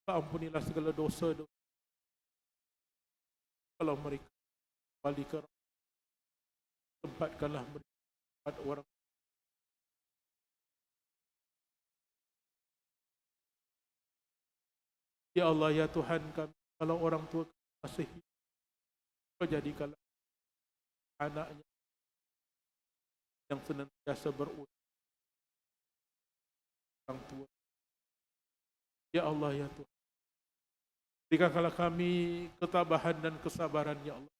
Ampunilah segala dosa-dosa kalau mereka kembali ke rahmat. Tempatkanlah mereka tempat orang. Ya Allah, ya Tuhan kami, kalau orang tua masih hidup, jadikanlah anaknya yang senantiasa berusaha orang tua. Ya Allah, ya Tuhan, berikanlah kami ketabahan dan kesabaran ya Allah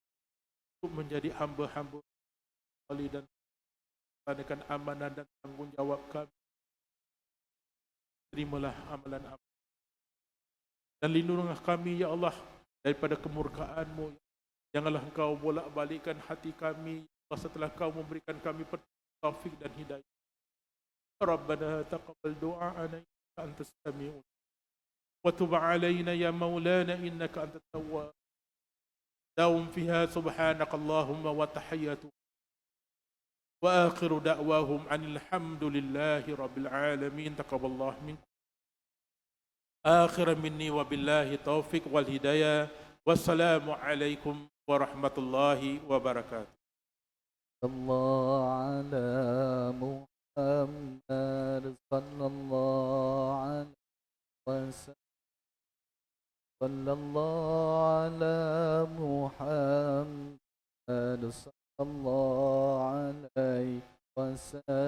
untuk menjadi hamba-hamba wali dan melaksanakan amanah dan tanggungjawab kami. Terimalah amalan-amalan dan lindungilah kami ya Allah daripada kemurkaan-Mu. Janganlah Engkau bolak-balikkan hati kami setelah Kau memberikan kami taufik dan hidayah. ربنا تقبل دعاءنا إنك أنت السميع وتب علينا يا مولانا إنك أنت التواب. داوم فيها سبحانك اللهم وتحيته وآخر دعواهم عن الحمد لله رب العالمين. تقبل الله منكم آخر مني وبالله التوفيق والهداية والسلام عليكم ورحمة الله وبركاته. الله على محمد صلى الله عليه وسلم. صلى الله على محمد صلى الله عليه وسلم.